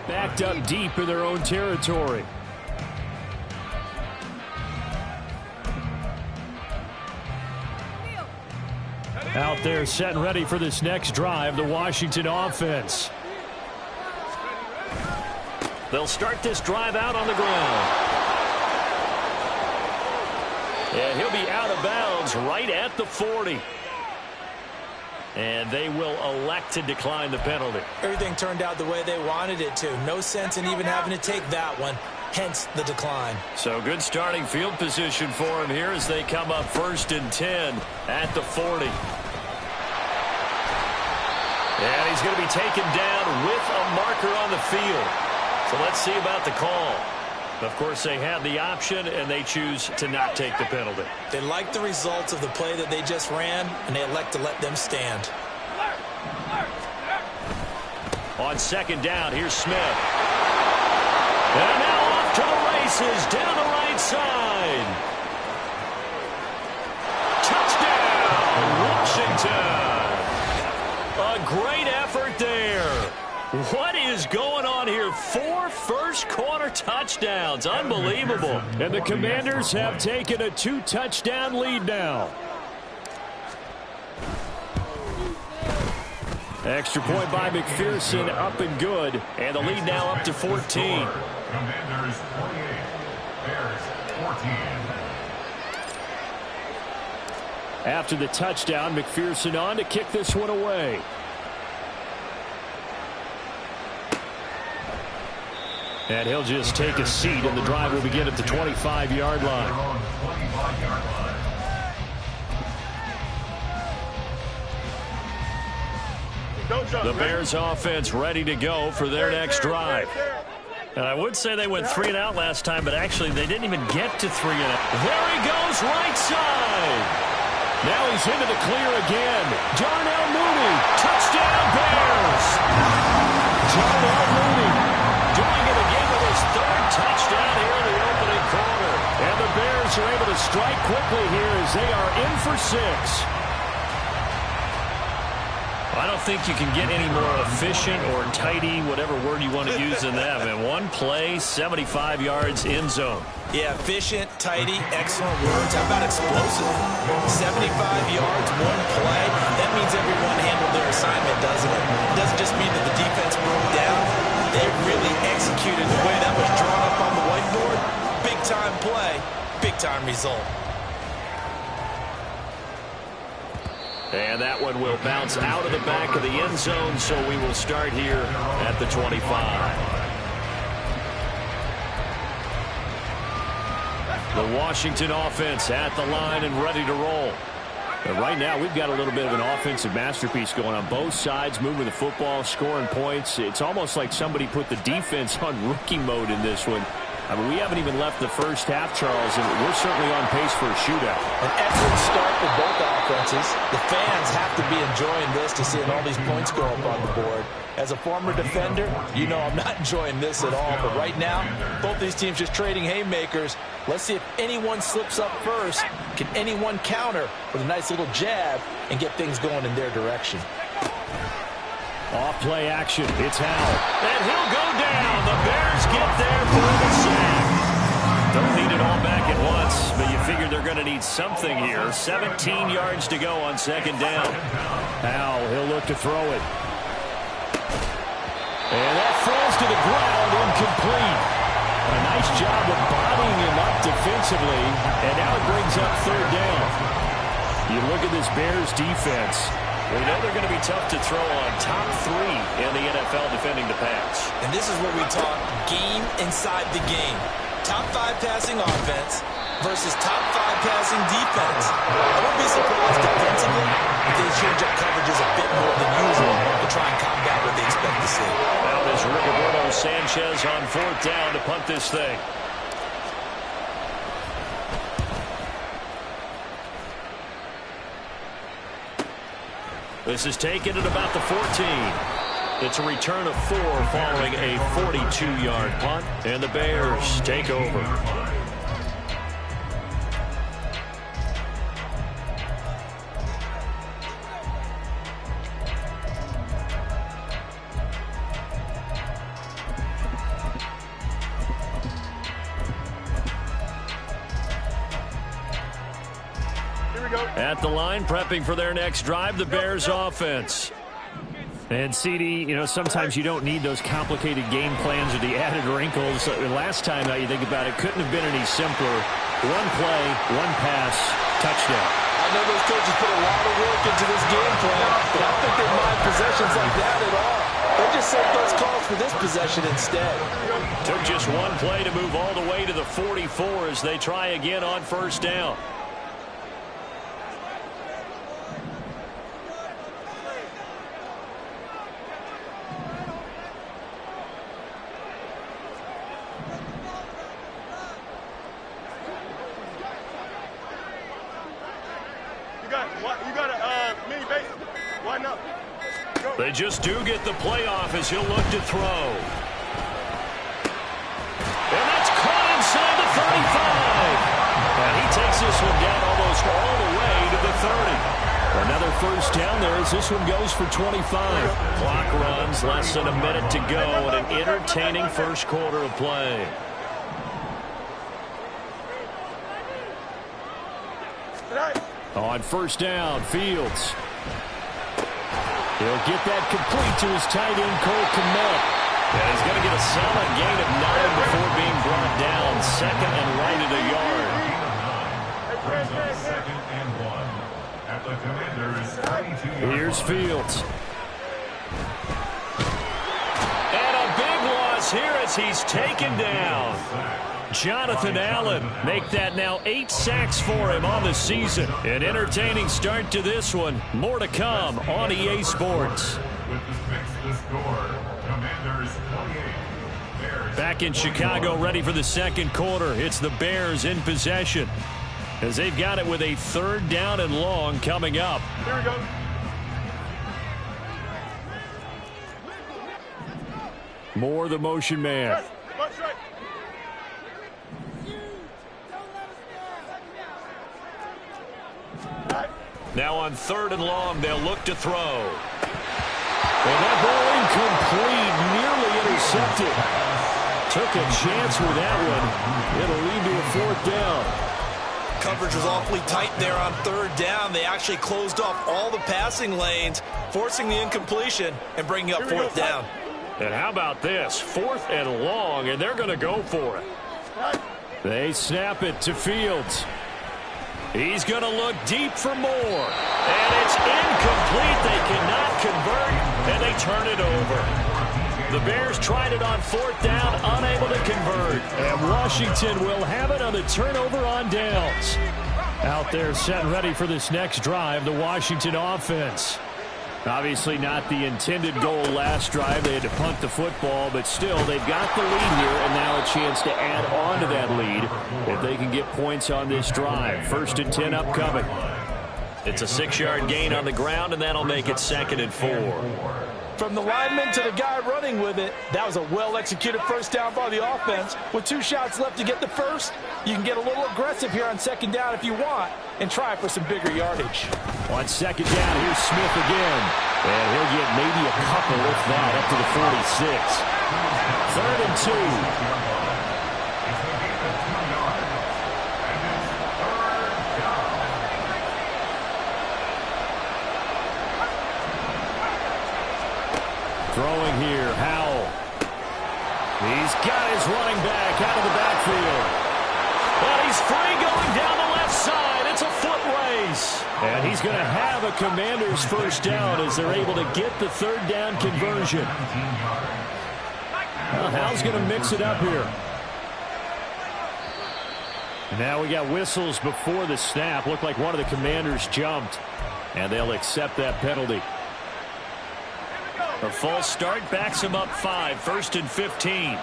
Backed up deep in their own territory. Out there set and ready for this next drive, the Washington offense. They'll start this drive out on the ground. And he'll be out of bounds right at the 40. And they will elect to decline the penalty. Everything turned out the way they wanted it to. No sense in even having to take that one, hence the decline. So good starting field position for him here as they come up 1st and 10 at the 40. And he's going to be taken down with a marker on the field. So let's see about the call. Of course, they have the option, and they choose to not take the penalty. They like the results of the play that they just ran, and they elect to let them stand. On 2nd down, here's Smith. And now off to the races, down the right side. Touchdown, Washington. A great effort there. What is going on here? 4 first-quarter touchdowns. Unbelievable. And the Commanders have taken a 2-touchdown lead now. Extra point by McPherson, up and good. And the lead now up to 14. Commanders 28, Bears 14. After the touchdown, McPherson on to kick this one away. And he'll just take a seat, and the drive will begin at the 25-yard line. The Bears offense ready to go for their next drive. And I would say they went 3 and out last time, but actually they didn't even get to 3 and out. There he goes, right side. Now he's into the clear again. Darnell Mooney, touchdown Bears. Darnell Mooney doing it again with his 3rd touchdown here in the opening quarter. And the Bears are able to strike quickly here as they are in for 6. I don't think you can get any more efficient or tidy, whatever word you want to use in that. And one play, 75 yards in zone. Yeah, efficient, tidy, excellent words. How about explosive? 75 yards, one play. That means everyone handled their assignment, doesn't it? It doesn't just mean that the defense broke down. They really executed the way that was drawn up on the whiteboard. Big-time play, big-time result. And that one will bounce out of the back of the end zone, so we will start here at the 25. The Washington offense at the line and ready to roll. But right now, we've got a little bit of an offensive masterpiece going on both sides, moving the football, scoring points. It's almost like somebody put the defense on rookie mode in this one. I mean, we haven't even left the first half, Charles, and we're certainly on pace for a shootout. An excellent start for both offenses. The fans have to be enjoying this to seeing all these points go up on the board. As a former defender, you know I'm not enjoying this at all. But right now, both these teams just trading haymakers. Let's see if anyone slips up first. Can anyone counter with a nice little jab and get things going in their direction? Off play action. It's Howell. And he'll go down. The Bears get there for the sack. Don't need it all back at once, but you figure they're going to need something here. 17 yards to go on second down. Howell, he'll look to throw it. And that falls to the ground, incomplete. A nice job of bodying him up defensively, and now it brings up third down. You look at this Bears defense. We know they're going to be tough to throw on. Top 3 in the NFL defending the pass. And this is where we talk game inside the game. Top 5 passing offense versus top 5 passing defense. I wouldn't be surprised defensively if they change up coverages a bit more than usual to try and combat what they expect to see. Now there's Rigoberto Sanchez on fourth down to punt this thing. This is taken at about the 14. It's a return of 4 following a 42-yard punt, and the Bears take over. At the line, prepping for their next drive, the Bears offense. And, CD, you know, sometimes you don't need those complicated game plans or the added wrinkles. Last time, now you think about it, couldn't have been any simpler. One play, one pass, touchdown. I know those coaches put a lot of work into this game plan, but I don't think they mind possessions like that at all. They just set those calls for this possession instead. Took just one play to move all the way to the 44 as they try again on first down. They just do get the playoff as he'll look to throw. And that's caught inside the 35. And he takes this one down almost all the way to the 30. Another first down there as this one goes for 25. Clock runs, less than a minute to go, and an entertaining first quarter of play. On first down, Fields. He'll get that complete to his tight end, Cole Kmet. And he's going to get a solid gain of 9 before being brought down. Second and right at a yard. Second and 1 at the Commanders' 22-yard. Here's Fields. And a big loss here as he's taken down. Jonathan Allen make that now 8 sacks for him on the season. An entertaining start to this one. More to come on EA Sports. Back in Chicago, ready for the second quarter. It's the Bears in possession as they've got it with a third down and long coming up. Here we go. Moore, the motion man. Now on third and long, they'll look to throw. And that ball incomplete, nearly intercepted. Took a chance with that one. It'll lead to a fourth down. Coverage was awfully tight there on third down. They actually closed off all the passing lanes, forcing the incompletion and bringing up fourth down. And how about this? Fourth and long, and they're going to go for it. They snap it to Fields. He's going to look deep for more. And it's incomplete. They cannot convert, and they turn it over. The Bears tried it on 4th down, unable to convert. And Washington will have it on the turnover on downs. Out there set ready for this next drive, the Washington offense. Obviously not the intended goal last drive. They had to punt the football, but still they've got the lead here, and now a chance to add on to that lead if they can get points on this drive. 1st and 10 upcoming. It's a 6-yard gain on the ground, and that'll make it 2nd and 4. From the lineman to the guy running with it, that was a well-executed first down by the offense. With 2 shots left to get the first, you can get a little aggressive here on 2nd down if you want and try for some bigger yardage. On 2nd down, here's Smith again. And he'll get maybe a couple, if that, up to the 46. 3rd and 2. Throwing here, Howell. He's got his running back out of the backfield. But he's free going down the left side. It's a foot race. And he's going to have a Commanders first down as they're able to get the 3rd down conversion. Well, Howell's going to mix it up here. And now we got whistles before the snap. Looked like one of the Commanders jumped. And they'll accept that penalty. A false start backs him up 5, 1st and 15.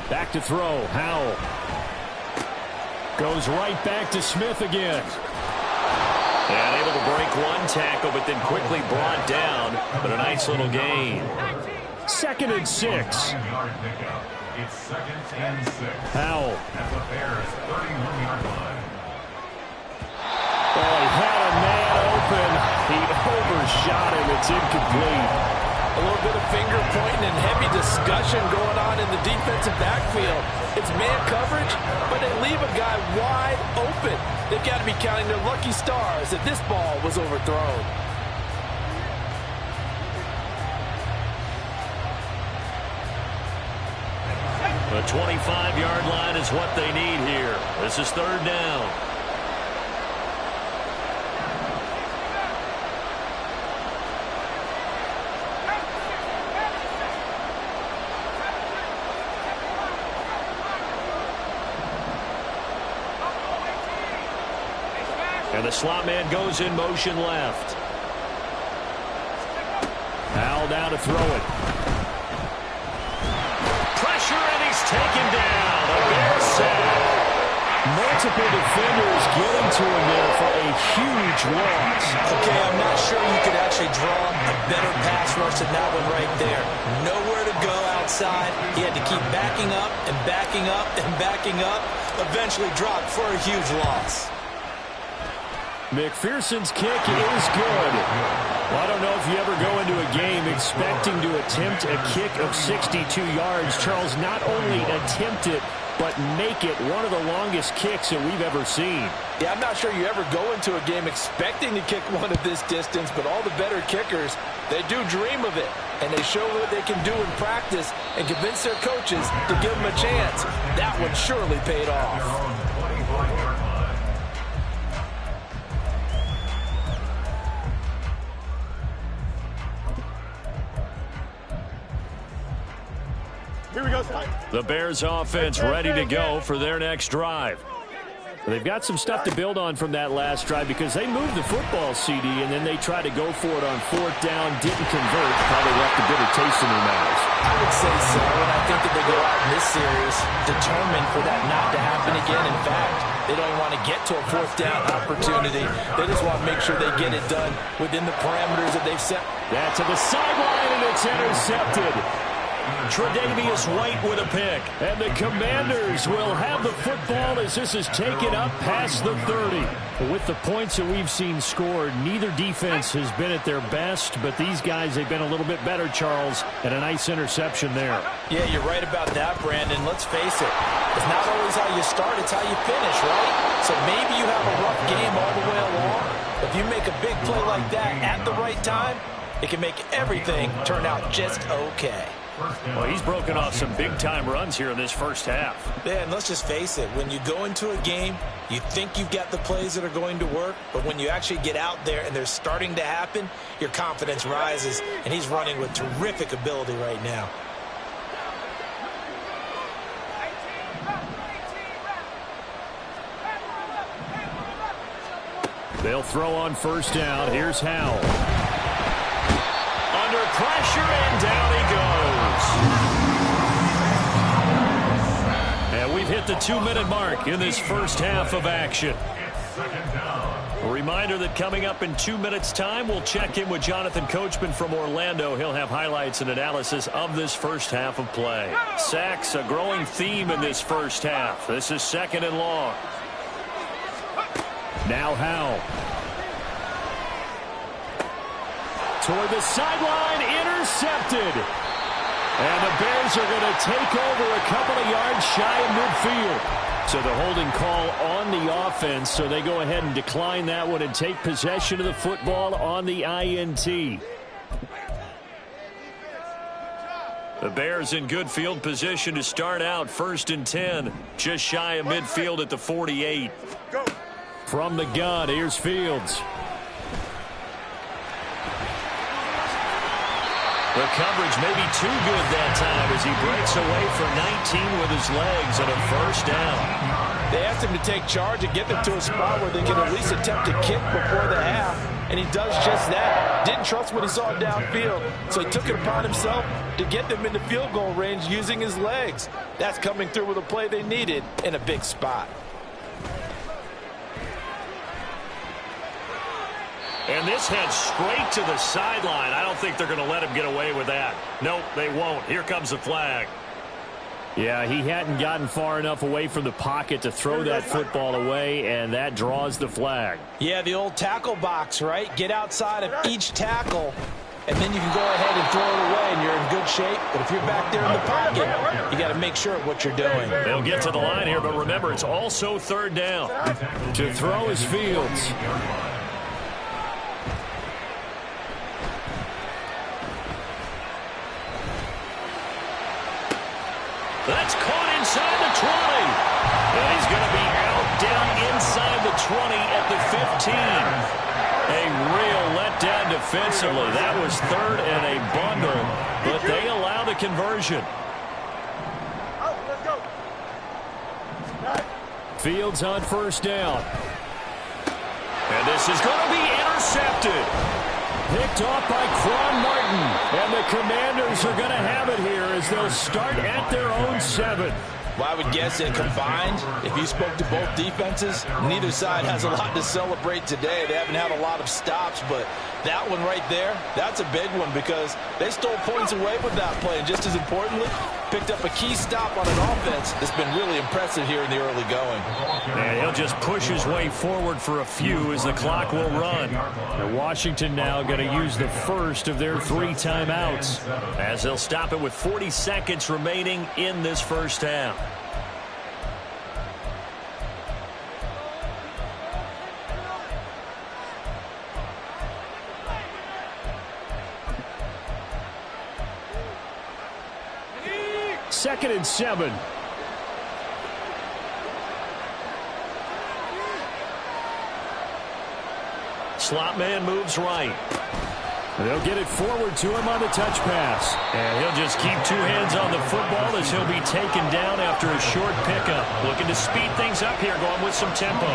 Back to throw, Howell. Goes right back to Smith again. And able to break one tackle, but then quickly brought down. But a nice little gain. 2nd and 6. It's 2nd and 6. Howell. At the Bears' 31-yard line. Oh, he had a man open. He overshot him. It's incomplete. A little bit of finger pointing and heavy discussion going on in the defensive backfield. It's man coverage, but they leave a guy wide open. They've got to be counting their lucky stars that this ball was overthrown. The 25-yard line is what they need here. This is 3rd down. And the slot man goes in motion left. Howell down to throw it. And he's taken down. A Bears sack. Multiple defenders getting to him there for a huge loss. Okay, I'm not sure you could actually draw a better pass rush than that one right there. Nowhere to go outside. He had to keep backing up and backing up and backing up. Eventually dropped for a huge loss. McPherson's kick is good. Well, I don't know if you ever go into a game expecting to attempt a kick of 62 yards. Charles, not only attempt it, but make it one of the longest kicks that we've ever seen. Yeah, I'm not sure you ever go into a game expecting to kick one of this distance, but all the better kickers, they do dream of it. And they show what they can do in practice and convince their coaches to give them a chance. That one surely paid off. Here we go, Ty. The Bears offense ready to go for their next drive. They've got some stuff to build on from that last drive because they moved the football, CD, and then they tried to go for it on 4th down, didn't convert, probably left a bitter taste in their mouths. I would say so, and I think that they go out in this series determined for that not to happen again. In fact, they don't want to get to a 4th down opportunity. They just want to make sure they get it done within the parameters that they've set. That's to the sideline, and it's intercepted. Tre'Davious White with a pick. And the Commanders will have the football as this is taken up past the 30. With the points that we've seen scored, neither defense has been at their best, but these guys, they've been a little bit better, Charles, and a nice interception there. Yeah, you're right about that, Brandon. Let's face it. It's not always how you start, it's how you finish, right? So maybe you have a rough game all the way along. If you make a big play like that at the right time, it can make everything turn out just okay. Well, he's broken off some big-time runs here in this first half. Yeah, and let's just face it. When you go into a game, you think you've got the plays that are going to work, but when you actually get out there and they're starting to happen, your confidence rises, and he's running with terrific ability right now. They'll throw on first down. Here's Howell. Under pressure, and down he goes. And we've hit the 2-minute mark in this first half of action. A reminder that coming up in 2 minutes' time, we'll check in with Jonathan Coachman from Orlando. He'll have highlights and analysis of this first half of play. Sacks, a growing theme in this first half. This is 2nd and long. Now Howell. Toward the sideline, intercepted. And the Bears are going to take over a couple of yards shy of midfield. So the holding call on the offense, so they go ahead and decline that one and take possession of the football on the INT. The Bears in good field position to start out 1st and 10, just shy of midfield at the 48. From the gun, here's Fields. The coverage may be too good that time as he breaks away for 19 with his legs and a first down. They asked him to take charge and get them to a spot where they can at least attempt to kick before the half, and he does just that. Didn't trust what he saw downfield, so he took it upon himself to get them into field goal range using his legs. That's coming through with a play they needed in a big spot. And this heads straight to the sideline. I don't think they're going to let him get away with that. Nope, they won't. Here comes the flag. Yeah, he hadn't gotten far enough away from the pocket to throw that football away, and that draws the flag. Yeah, the old tackle box, right? Get outside of each tackle, and then you can go ahead and throw it away, and you're in good shape. But if you're back there in the pocket, you got to make sure of what you're doing. They'll get to the line here, but remember, it's also 3rd down. To throw is Fields. That's caught inside the 20. And he's going to be out down inside the 20 at the 15. A real letdown defensively. That was 3rd and a bundle, but they allow the conversion. Fields on first down. And this is going to be intercepted. Picked off by Quan Martin. And the Commanders are going to have it here as they'll start at their own 7. Well, I would guess that combined, if you spoke to both defenses, neither side has a lot to celebrate today. They haven't had a lot of stops, but that one right there, that's a big one because they stole points away with that play. And just as importantly, picked up a key stop on an offense that's been really impressive here in the early going. And he'll just push his way forward for a few as the clock will run. And Washington now going to use the first of their 3 timeouts as they'll stop it with 40 seconds remaining in this first half. Second and 7. Slot man moves right. They'll get it forward to him on the touch pass. And he'll just keep 2 hands on the football as he'll be taken down after a short pickup. Looking to speed things up here, going with some tempo.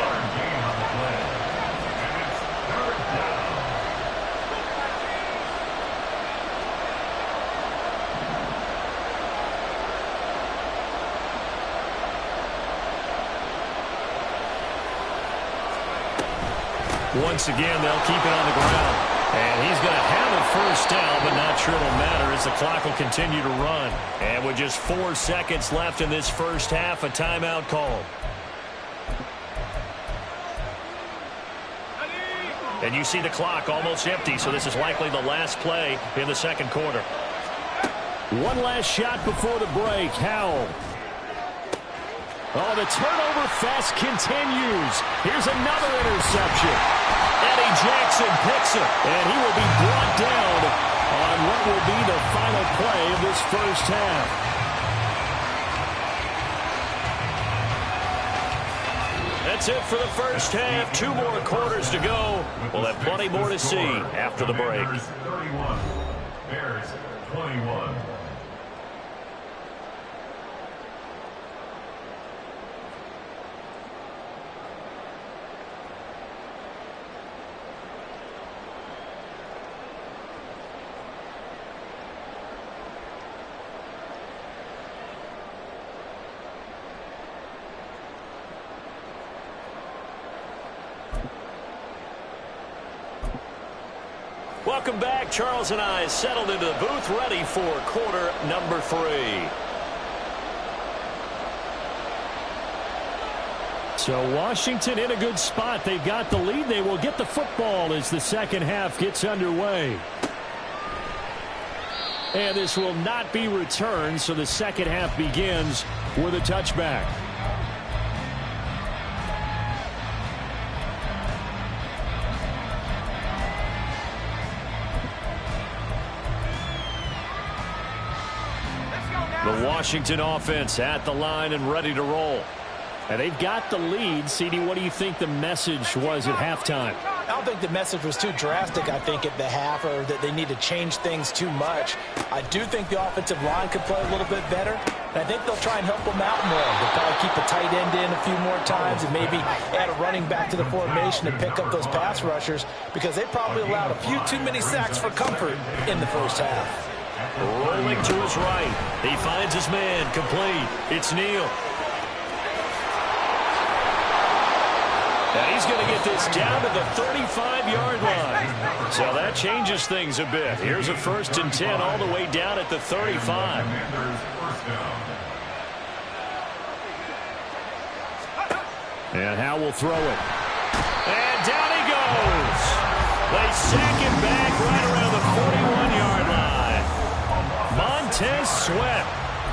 Once again, they'll keep it on the ground. And he's going to have a first down, but not sure it'll matter as the clock will continue to run. And with just 4 seconds left in this first half, a timeout called. And you see the clock almost empty, so this is likely the last play in the second quarter. One last shot before the break. Howell. Oh, the turnover fest continues. Here's another interception. Eddie Jackson picks it, and he will be brought down on on what will be the final play of this first half. That's it for the first half. 2 more quarters to go. We'll have plenty more to see after the break. Bears 31, Bears 21. Welcome back. Charles and I settled into the booth, ready for quarter number 3. So Washington in a good spot. They've got the lead. They will get the football as the second half gets underway. And this will not be returned, so the second half begins with a touchback. The Washington offense at the line and ready to roll. And they've got the lead. CD, what do you think the message was at halftime? I don't think the message was too drastic, I think, at the half, or that they need to change things too much. I do think the offensive line could play a little bit better, and I think they'll try and help them out more. They'll probably keep a tight end in a few more times and maybe add a running back to the formation and pick up those pass rushers, because they probably allowed a few too many sacks for comfort in the first half. Rolling to his right. He finds his man. Complete. It's Neal. And he's going to get this down to the 35-yard line. So that changes things a bit. Here's a 1st and 10 all the way down at the 35. And Howe will throw it. And down he goes. They sack him back right around the 41-yard line. Montez Sweat.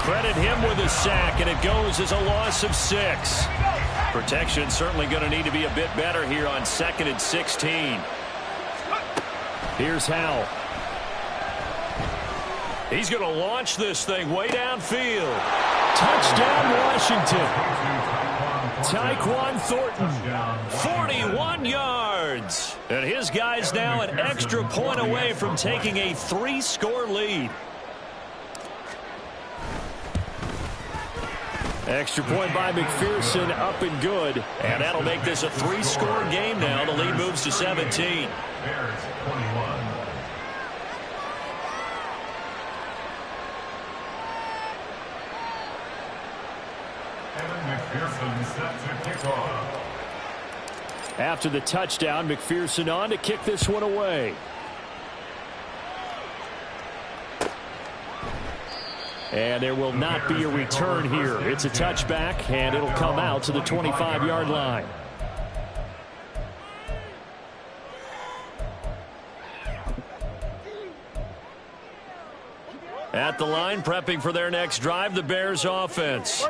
Credit him with a sack, and it goes as a loss of 6. Protection certainly going to need to be a bit better here on 2nd and 16. Here's Howell. He's going to launch this thing way downfield. Touchdown, Washington. Tyquan Thornton, 41 yards. And his guy's now an extra point away from taking a 3-score lead. Extra point by McPherson, up and good. And that'll make this a 3-score game now. The lead moves to 17. Bears 21. Evan McPherson set to kick off. After the touchdown, McPherson on to kick this one away. And there will not be a return here. It's a touchback, and it'll come out to the 25-yard line. At the line, prepping for their next drive, the Bears offense.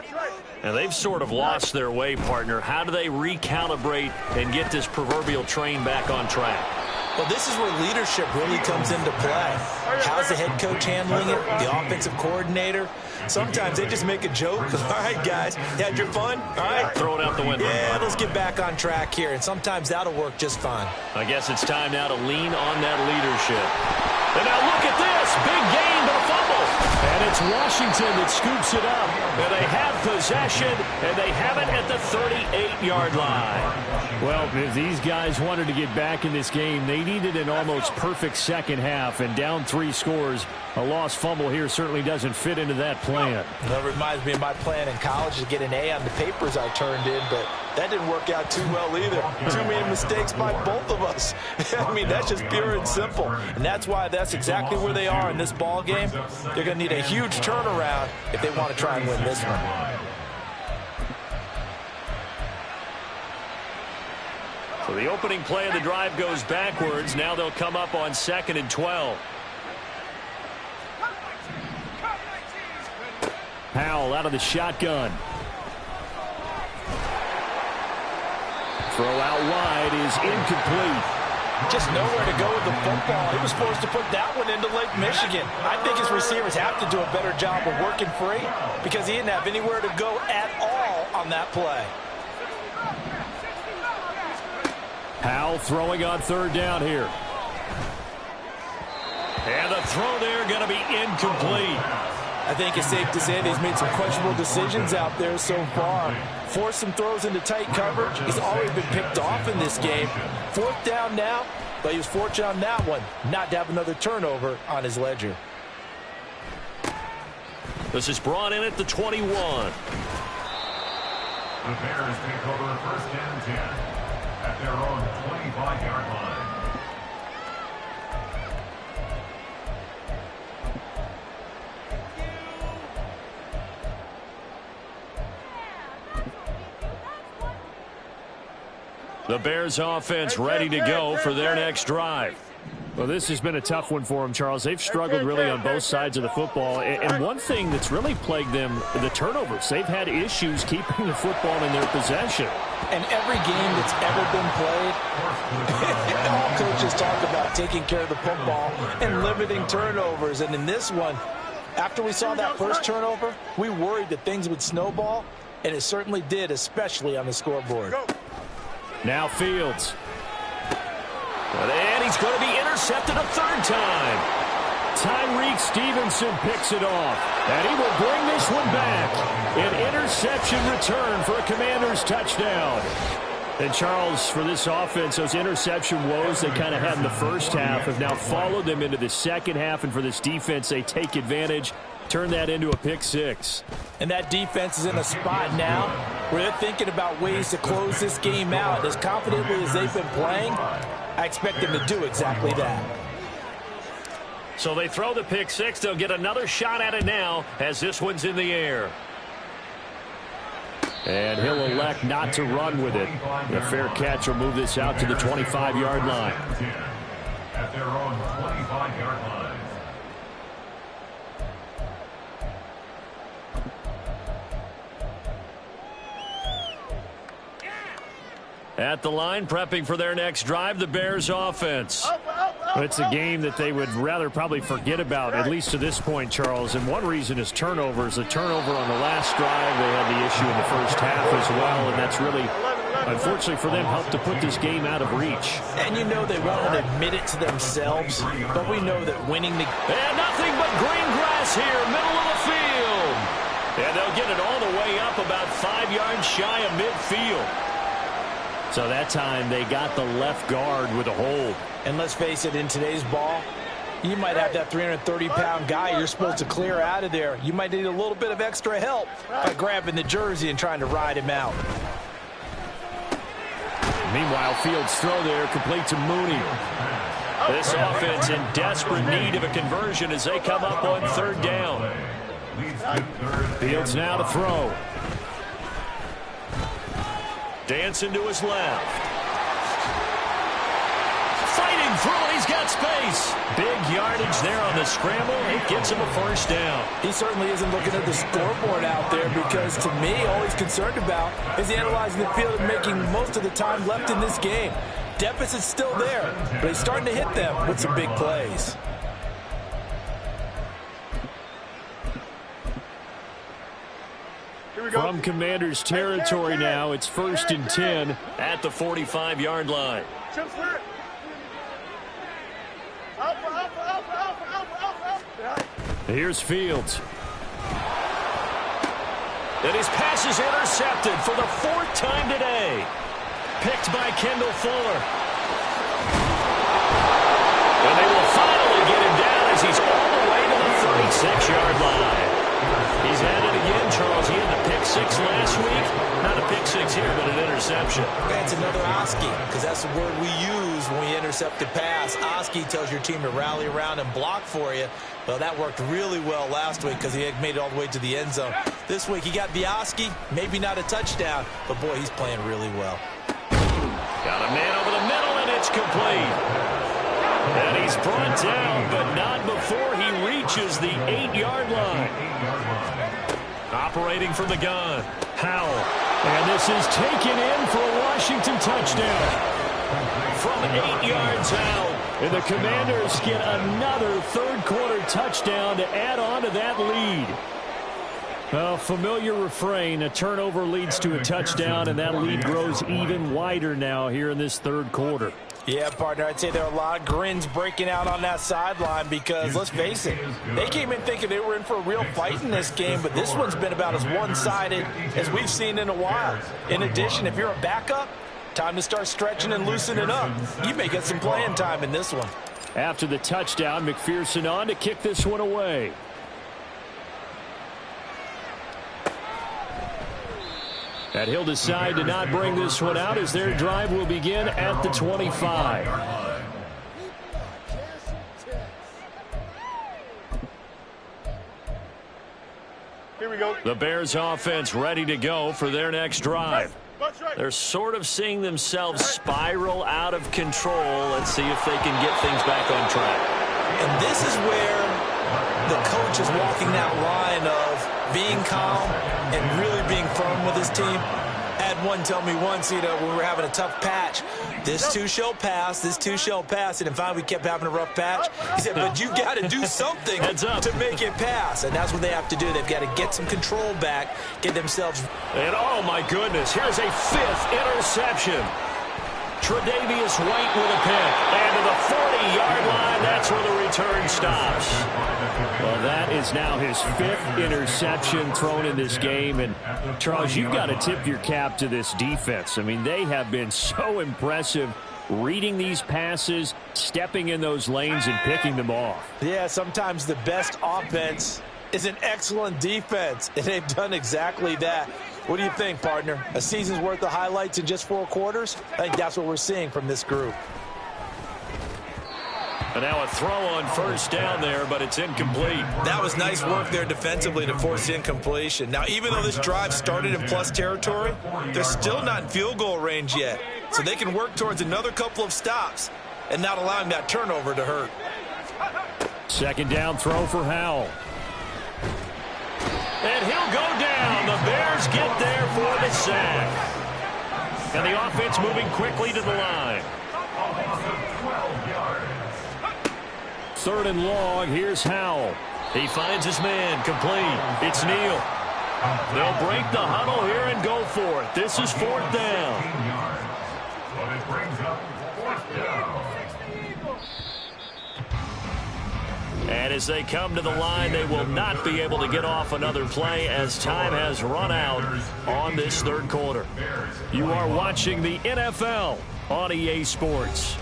And they've sort of lost their way, partner. How do they recalibrate and get this proverbial train back on track? Well, this is where leadership really comes into play. How's the head coach handling it? The offensive coordinator? Sometimes they just make a joke. All right, guys, you had your fun? All right. Throw it out the window. Yeah, let's get back on track here. And sometimes that'll work just fine. I guess it's time now to lean on that leadership. And now look at this. Big gain, but a fumble. And it's Washington that scoops it up. And they have possession, and they have it at the 38-yard line. Well, if these guys wanted to get back in this game, they needed an almost perfect second half, and down 3 scores. A lost fumble here certainly doesn't fit into that plan. That reminds me of my plan in college to get an A on the papers I turned in, but that didn't work out too well either. Too many mistakes by both of us. I mean, that's just pure and simple. And that's why that's exactly where they are in this ball game. They're going to need a huge turnaround if they want to try and win this one. So the opening play of the drive goes backwards. Now they'll come up on 2nd and 12. Howell out of the shotgun. Throw out wide is incomplete. Just nowhere to go with the football. He was forced to put that one into Lake Michigan. I think his receivers have to do a better job of working free because he didn't have anywhere to go at all on that play. Howell throwing on third down here. And the throw there going to be incomplete. I think it's safe to say that he's made some questionable decisions out there so far. Forced some throws into tight coverage. He's always been picked off in this game. Fourth down now, but he was fortunate on that one not to have another turnover on his ledger. This is brought in at the 21. The Bears take over first and 10 at their own 25-yard line. The Bears offense ready to go for their next drive. Well, this has been a tough one for them, Charles. They've struggled really on both sides of the football. And one thing that's really plagued them, the turnovers. They've had issues keeping the football in their possession. And every game that's ever been played, all coaches talk about taking care of the football and limiting turnovers. And in this one, after we saw that first turnover, we worried that things would snowball, and it certainly did, especially on the scoreboard. Now Fields. And he's going to be intercepted a third time. Tyreek Stevenson picks it off. And he will bring this one back. An interception return for a Commanders touchdown. And Charles, for this offense, those interception woes they kind of had in the first half have now followed them into the second half. And for this defense, they take advantage, turn that into a pick six. And that defense is in a spot now where they're thinking about ways to close this game out. As confidently as they've been playing, I expect them to do exactly that. So they throw the pick six. They'll get another shot at it now as this one's in the air. And he'll elect not to run with it. The fair catch will move this out to the 25-yard line. At their own 25-yard line. At the line, prepping for their next drive, the Bears offense. But it's a game that they would rather probably forget about, at least to this point, Charles. And one reason is turnovers. A turnover on the last drive. They had the issue in the first half as well, and that's really, unfortunately for them, helped to put this game out of reach. And you know they won't admit it to themselves, but we know that winning the... And nothing but green grass here, middle of the field. And they'll get it all the way up about 5 yards shy of midfield. So that time they got the left guard with a hold. And let's face it, in today's ball, you might have that 330-pound guy you're supposed to clear out of there. You might need a little bit of extra help by grabbing the jersey and trying to ride him out. Meanwhile, Fields' throw there complete to Mooney. This offense in desperate need of a conversion as they come up on third down. Fields now to throw. Dancing to his left. Fighting through, he's got space. Big yardage there on the scramble. It gets him a first down. He certainly isn't looking at the scoreboard out there because, to me, all he's concerned about is analyzing the field and making most of the time left in this game. Deficit's still there, but he's starting to hit them with some big plays. From Commanders territory now, it's 1st and 10 at the 45-yard line. Here's Fields. And his pass is intercepted for the 4th time today. Picked by Kendall Fuller. And they will finally get him down as he's all the way to the 36-yard line. He's had it again, Charles. He had the pick six last week. Not a pick six here, but an interception. That's another Oski, because that's the word we use when we intercept the pass. Oski tells your team to rally around and block for you. Well, that worked really well last week because he had made it all the way to the end zone. This week, he got the Oski, maybe not a touchdown, but, boy, he's playing really well. Got a man over the middle, and it's complete. And he's brought down, but not before he reaches the 8-yard line. Operating from the gun, Howell. And this is taken in for a Washington touchdown. from 8 yards out. And the Commanders get another third-quarter touchdown to add on to that lead. A familiar refrain, a turnover leads to a touchdown, and that lead grows even wider now here in this third quarter. Yeah, partner, I'd say there are a lot of grins breaking out on that sideline because, let's face it, they came in thinking they were in for a real fight in this game, but this one's been about as one-sided as we've seen in a while. In addition, if you're a backup, time to start stretching and loosening up. You may get some playing time in this one. After the touchdown, McPherson on to kick this one away. And he'll decide to not bring this one out as their drive will begin at the 25. Here we go. The Bears offense ready to go for their next drive. They're sort of seeing themselves spiral out of control. Let's see if they can get things back on track. And this is where the coach is walking that line of being calm and really being firm with his team. I had one tell me once, when we were having a tough patch, this too shall pass, this too shall pass, and finally we kept having a rough patch. He said, but you got to do something to make it pass, and that's what they have to do. They've got to get some control back, get themselves. And oh my goodness, here's a 5th interception. Tre'Davious White with a pick, and to the 40-yard line, that's where the return stops. Well, that is now his 5th interception thrown in this game. And, Charles, you've got to tip your cap to this defense. I mean, they have been so impressive reading these passes, stepping in those lanes, and picking them off. Yeah, sometimes the best offense is an excellent defense, and they've done exactly that. What do you think, partner? A season's worth of highlights in just 4 quarters? I think that's what we're seeing from this group. And now a throw on first down there, but it's incomplete. That was nice work there defensively to force incompletion. Now, even though this drive started in plus territory, they're still not in field goal range yet. So they can work towards another couple of stops and not allowing that turnover to hurt. Second down throw for Howell. And he'll go down. The Bears get there for the sack. And the offense moving quickly to the line. 3rd and long. Here's Howell. He finds his man. Complete. It's Neal. They'll break the huddle here and go for it. This is 4th down. But it brings up 4th down. And as they come to the line, they will not be able to get off another play as time has run out on this third quarter. You are watching the NFL on EA Sports.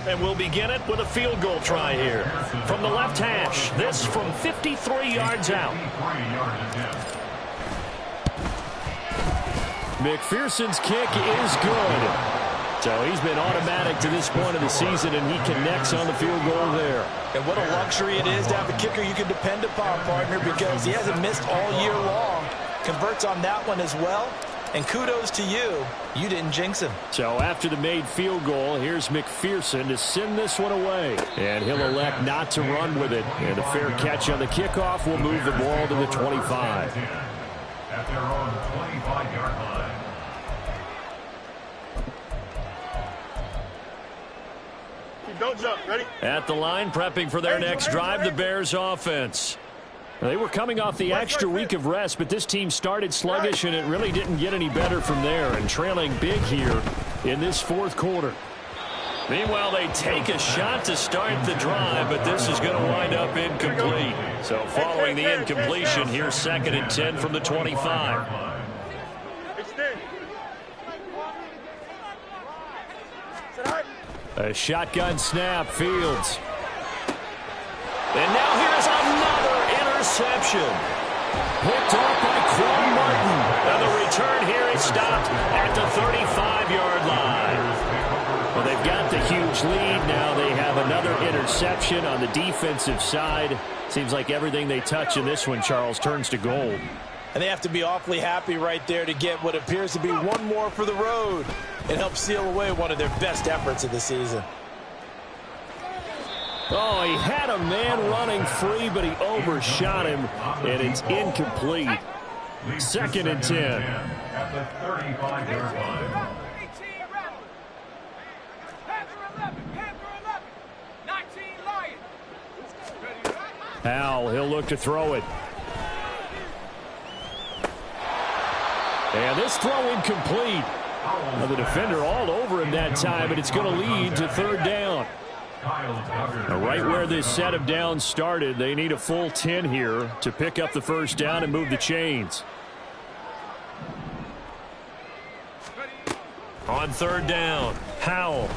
And we'll begin it with a field goal try here. From the left hash, this from 53 yards out. McPherson's kick is good. So he's been automatic to this point of the season, and he connects on the field goal there. And what a luxury it is to have a kicker you can depend upon, partner, because he hasn't missed all year long. Converts on that one as well. And kudos to you. You didn't jinx him. So after the made field goal, here's McPherson to send this one away. And he'll elect not to run with it. And a fair catch on the kickoff will move the ball to the 25. At their own 25-yard line. Don't jump. Ready? At the line, prepping for their next drive, the Bears offense. They were coming off the extra week of rest, but this team started sluggish, and it really didn't get any better from there, and trailing big here in this fourth quarter. Meanwhile, they take a shot to start the drive, but this is going to wind up incomplete. So following the incompletion, here's 2nd and 10 from the 25. Extend. A shotgun snap, Fields. And now here's another interception. Picked off by Quan Martin. And the return here is stopped at the 35-yard line. Well, they've got the huge lead. Now they have another interception on the defensive side. Seems like everything they touch in this one, Charles, turns to gold. And they have to be awfully happy right there to get what appears to be one more for the road and help seal away one of their best efforts of the season. Oh, he had a man running free, but he overshot him, and it's incomplete. 2nd and 10. At the 35-yard line. Howell, he'll look to throw it. And this throw incomplete. Now the defender all over him that time, but it's going to lead to 3rd down. Now right where this set of downs started, they need a full 10 here to pick up the 1st down and move the chains. On 3rd down, Howell.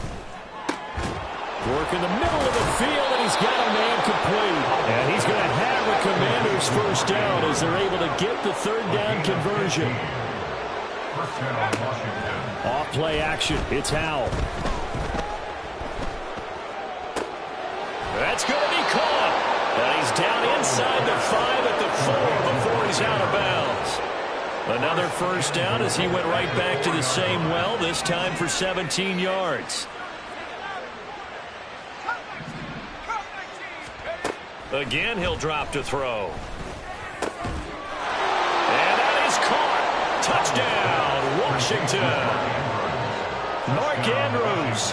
Work in the middle of the field, and he's got a man complete. And he's going to have the Commanders' 1st down as they're able to get the 3rd down conversion. Off play action, it's Howell. That's going to be caught. And he's down inside the 5 at the 4 before he's out of bounds. Another 1st down as he went right back to the same well, this time for 17 yards. Again, he'll drop to throw. And that is caught. Touchdown, Washington. Mark Andrews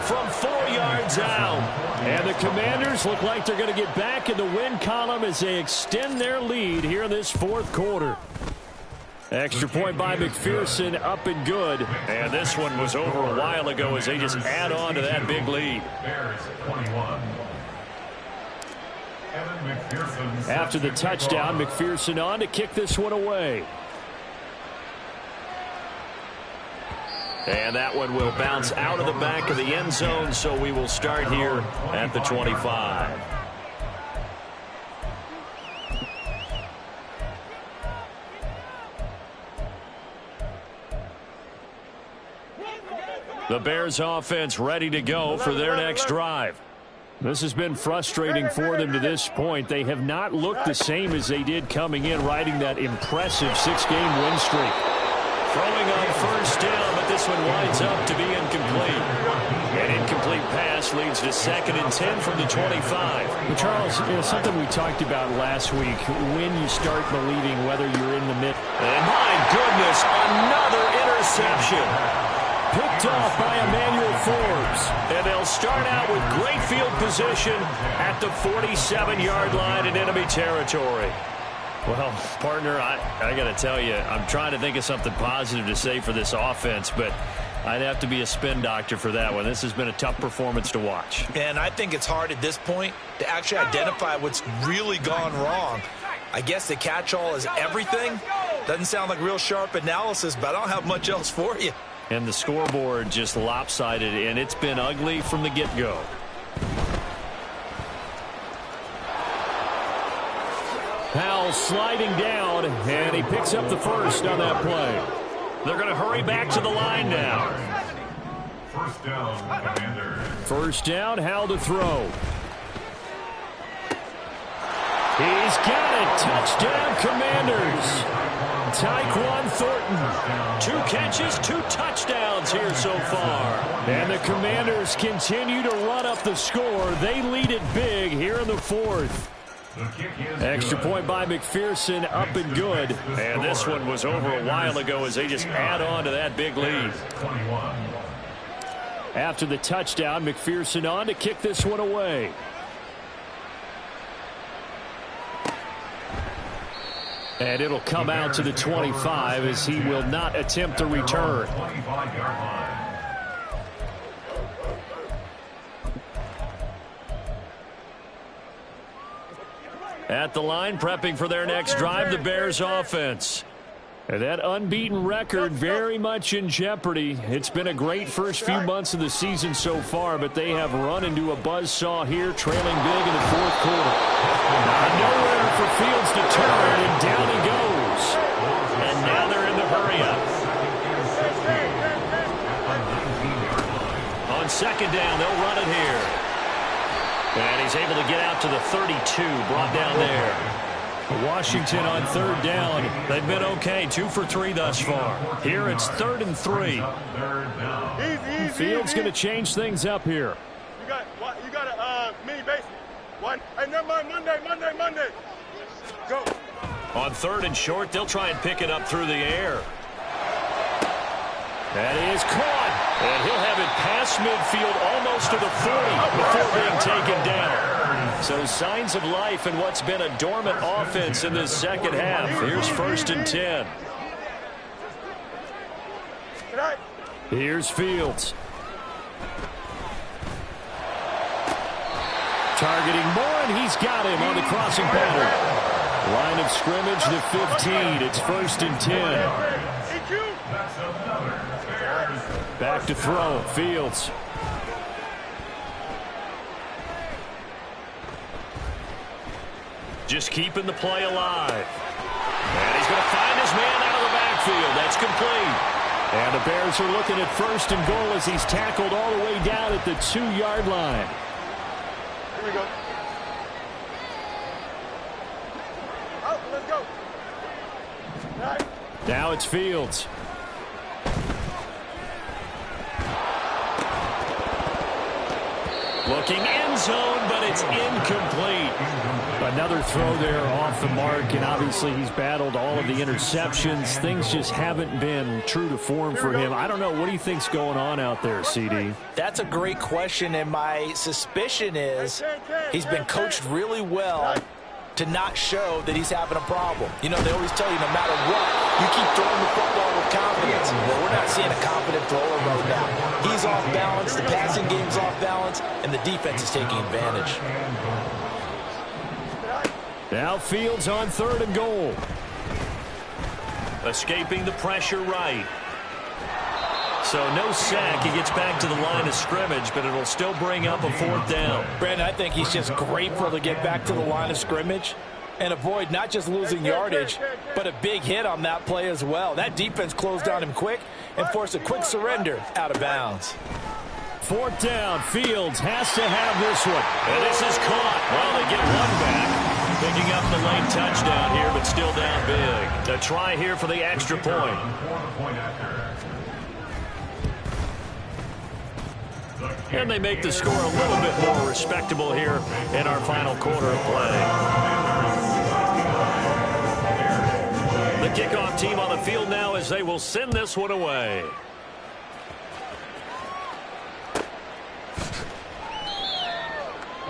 from 4 yards out. And the Commanders look like they're going to get back in the win column as they extend their lead here in this 4th quarter. Extra point by McPherson, up and good. And this one was over a while ago as they just add on to that big lead. After the touchdown, McPherson on to kick this one away. And that one will bounce out of the back of the end zone, so we will start here at the 25. The Bears offense ready to go for their next drive. This has been frustrating for them to this point. They have not looked the same as they did coming in, riding that impressive 6-game win streak. Throwing on 1st down, but this one winds up to be incomplete. An incomplete pass leads to 2nd and 10 from the 25. Well, Charles, something we talked about last week, when you start believing whether you're in the mid. And my goodness, another interception. Picked off by Emmanuel Forbes. And they'll start out with great field position at the 47-yard line in enemy territory. Well, partner, I got to tell you, I'm trying to think of something positive to say for this offense, but I'd have to be a spin doctor for that one. This has been a tough performance to watch. And I think it's hard at this point to actually identify what's really gone wrong. I guess the catch-all is everything. Doesn't sound like real sharp analysis, but I don't have much else for you. And the scoreboard just lopsided, and it's been ugly from the get-go. Howell sliding down, and he picks up the 1st on that play. They're going to hurry back to the line now. 1st down, Commanders. 1st down, Howell to throw. He's got it. Touchdown, Commanders. Tyquan Thornton. 2 catches, 2 touchdowns here so far. And the Commanders continue to run up the score. They lead it big here in the 4th. Extra point by McPherson, up and good. And this one was over a while ago as they just add on to that big lead. After the touchdown, McPherson on to kick this one away. And it'll come out to the 25 as he will not attempt a return. At the line, prepping for their next drive, the Bears offense. And that unbeaten record very much in jeopardy. It's been a great first few months of the season so far, but they have run into a buzzsaw here, trailing big in the 4th quarter. Nowhere for Fields to turn, and down he goes. And now they're in the hurry-up. On 2nd down, they'll run it here. And he's able to get out to the 32, brought down there. Washington on 3rd down. They've been okay, 2 for 3 thus far. Here it's 3rd and 3. Fields going to change things up here. You got a mini base. One. Hey, never mind. Monday. Go. On 3rd and short, they'll try and pick it up through the air. That is caught. And he'll have it past midfield almost to the 40 before being taken down. So signs of life in what's been a dormant offense in this second half. Here's 1st and 10. Here's Fields. Targeting Moore, and he's got him on the crossing pattern. Line of scrimmage, the 15. It's 1st and 10. Back to throw. Fields. Just keeping the play alive. And he's going to find his man out of the backfield. That's complete. And the Bears are looking at 1st and goal as he's tackled all the way down at the 2-yard line. Here we go. Out, let's go. Right. Now it's Fields. Looking end zone, but it's incomplete. Another throw there off the mark, and obviously he's battled all of the interceptions. Things just haven't been true to form for him. I don't know. What do you think's going on out there, CD? That's a great question, and my suspicion is he's been coached really well to not show that he's having a problem. You know, they always tell you no matter what, you keep throwing the football with confidence. Well, we're not seeing a confident thrower right now. He's off balance, the passing game's off balance, and the defense is taking advantage. Now Fields on 3rd and goal. Escaping the pressure right. So no sack. He gets back to the line of scrimmage, but it'll still bring up a 4th down. Brandon, I think he's just grateful to get back to the line of scrimmage and avoid not just losing yardage, but a big hit on that play as well. That defense closed on him quick and forced a quick surrender out of bounds. 4th down. Fields has to have this one. And this is caught. Well, they get one back. Picking up the late touchdown here, but still down big. A try here for the extra point. And they make the score a little bit more respectable here in our final quarter of play. The kickoff team on the field now as they will send this one away.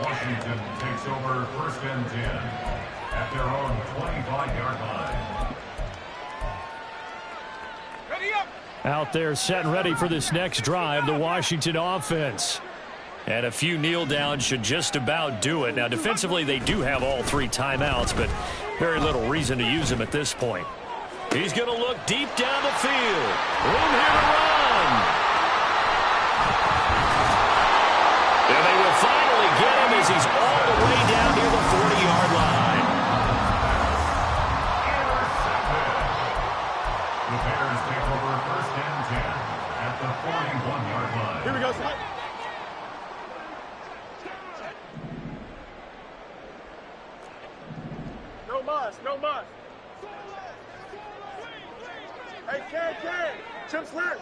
Washington takes over 1st and 10 at their own 25-yard line. Ready up. Out there set and ready for this next drive, the Washington offense. And a few kneel downs should just about do it. Now, defensively, they do have all 3 timeouts, but very little reason to use them at this point. He's going to look deep down the field. Room here to run. And they will finally get him as he's all the way down near the 40-yard line. The Bears take over 1st and 10 at the 41-yard line. Here we go, son. No muss. Hey, Ken. Chips left.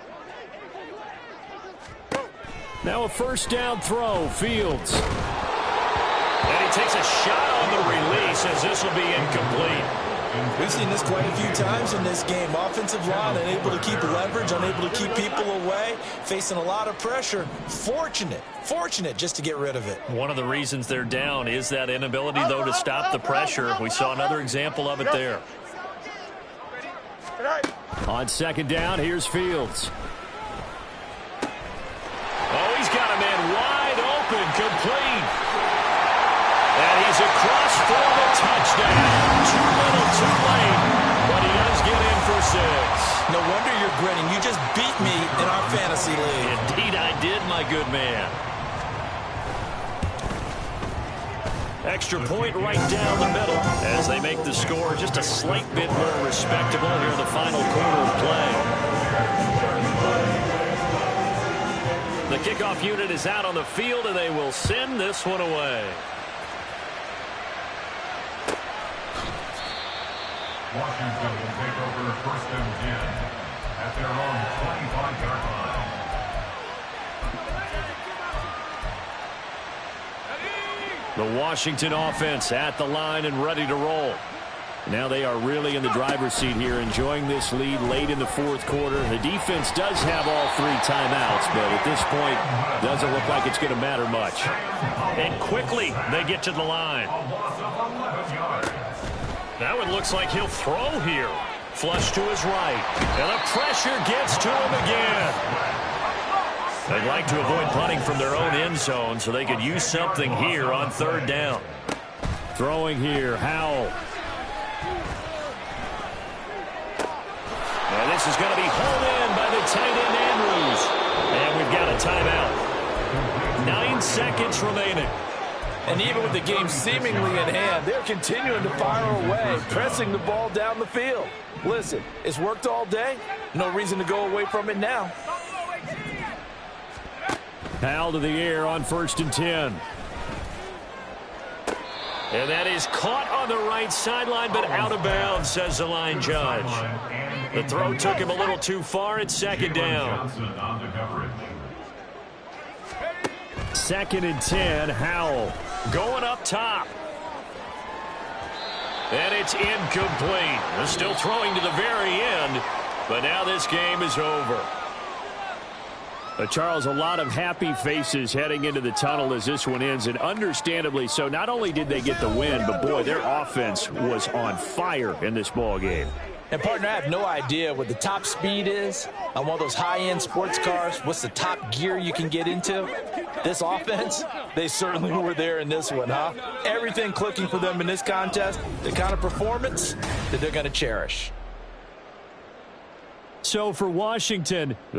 Now a 1st down throw. Fields. And he takes a shot on the release as this will be incomplete. We've seen this quite a few times in this game. Offensive line unable to keep leverage, unable to keep people away, facing a lot of pressure. Fortunate just to get rid of it. One of the reasons they're down is that inability, though, to stop the pressure. We saw another example of it there. On 2nd down, here's Fields. Oh, he's got a man wide open, complete. And he's across for the touchdown. Too little, too late, but he does get in for 6. No wonder you're grinning. You just beat me in our fantasy league. Indeed I did, my good man. Extra point right down the middle as they make the score just a slight bit more respectable here in the final quarter of play. The kickoff unit is out on the field, and they will send this one away. Washington will take over 1st and 10 at their own 25-yard line. The Washington offense at the line and ready to roll. Now they are really in the driver's seat here, enjoying this lead late in the fourth quarter. The defense does have all 3 timeouts, but at this point, doesn't look like it's going to matter much. And quickly, they get to the line. Now it looks like he'll throw here. Flush to his right. And the pressure gets to him again. They'd like to avoid punting from their own end zone so they could use something here on 3rd down. Throwing here, Howell. And this is going to be hauled in by the tight end, Andrews. And we've got a timeout. 9 seconds remaining. And even with the game seemingly in hand, they're continuing to fire away, pressing the ball down the field. Listen, it's worked all day. No reason to go away from it now. Howell to the air on 1st and 10. And that is caught on the right sideline, but out of bounds, says the line judge. The throw took him a little too far. It's 2nd down. 2nd and 10, Howell going up top. And it's incomplete. They're still throwing to the very end, but now this game is over. Charles, a lot of happy faces heading into the tunnel as this one ends, and understandably so. Not only did they get the win, but boy, their offense was on fire in this ball game. And, partner, I have no idea what the top speed is on one of those high-end sports cars. What's the top gear you can get into? This offense, they certainly were there in this one, huh? Everything clicking for them in this contest, the kind of performance that they're going to cherish. So for Washington,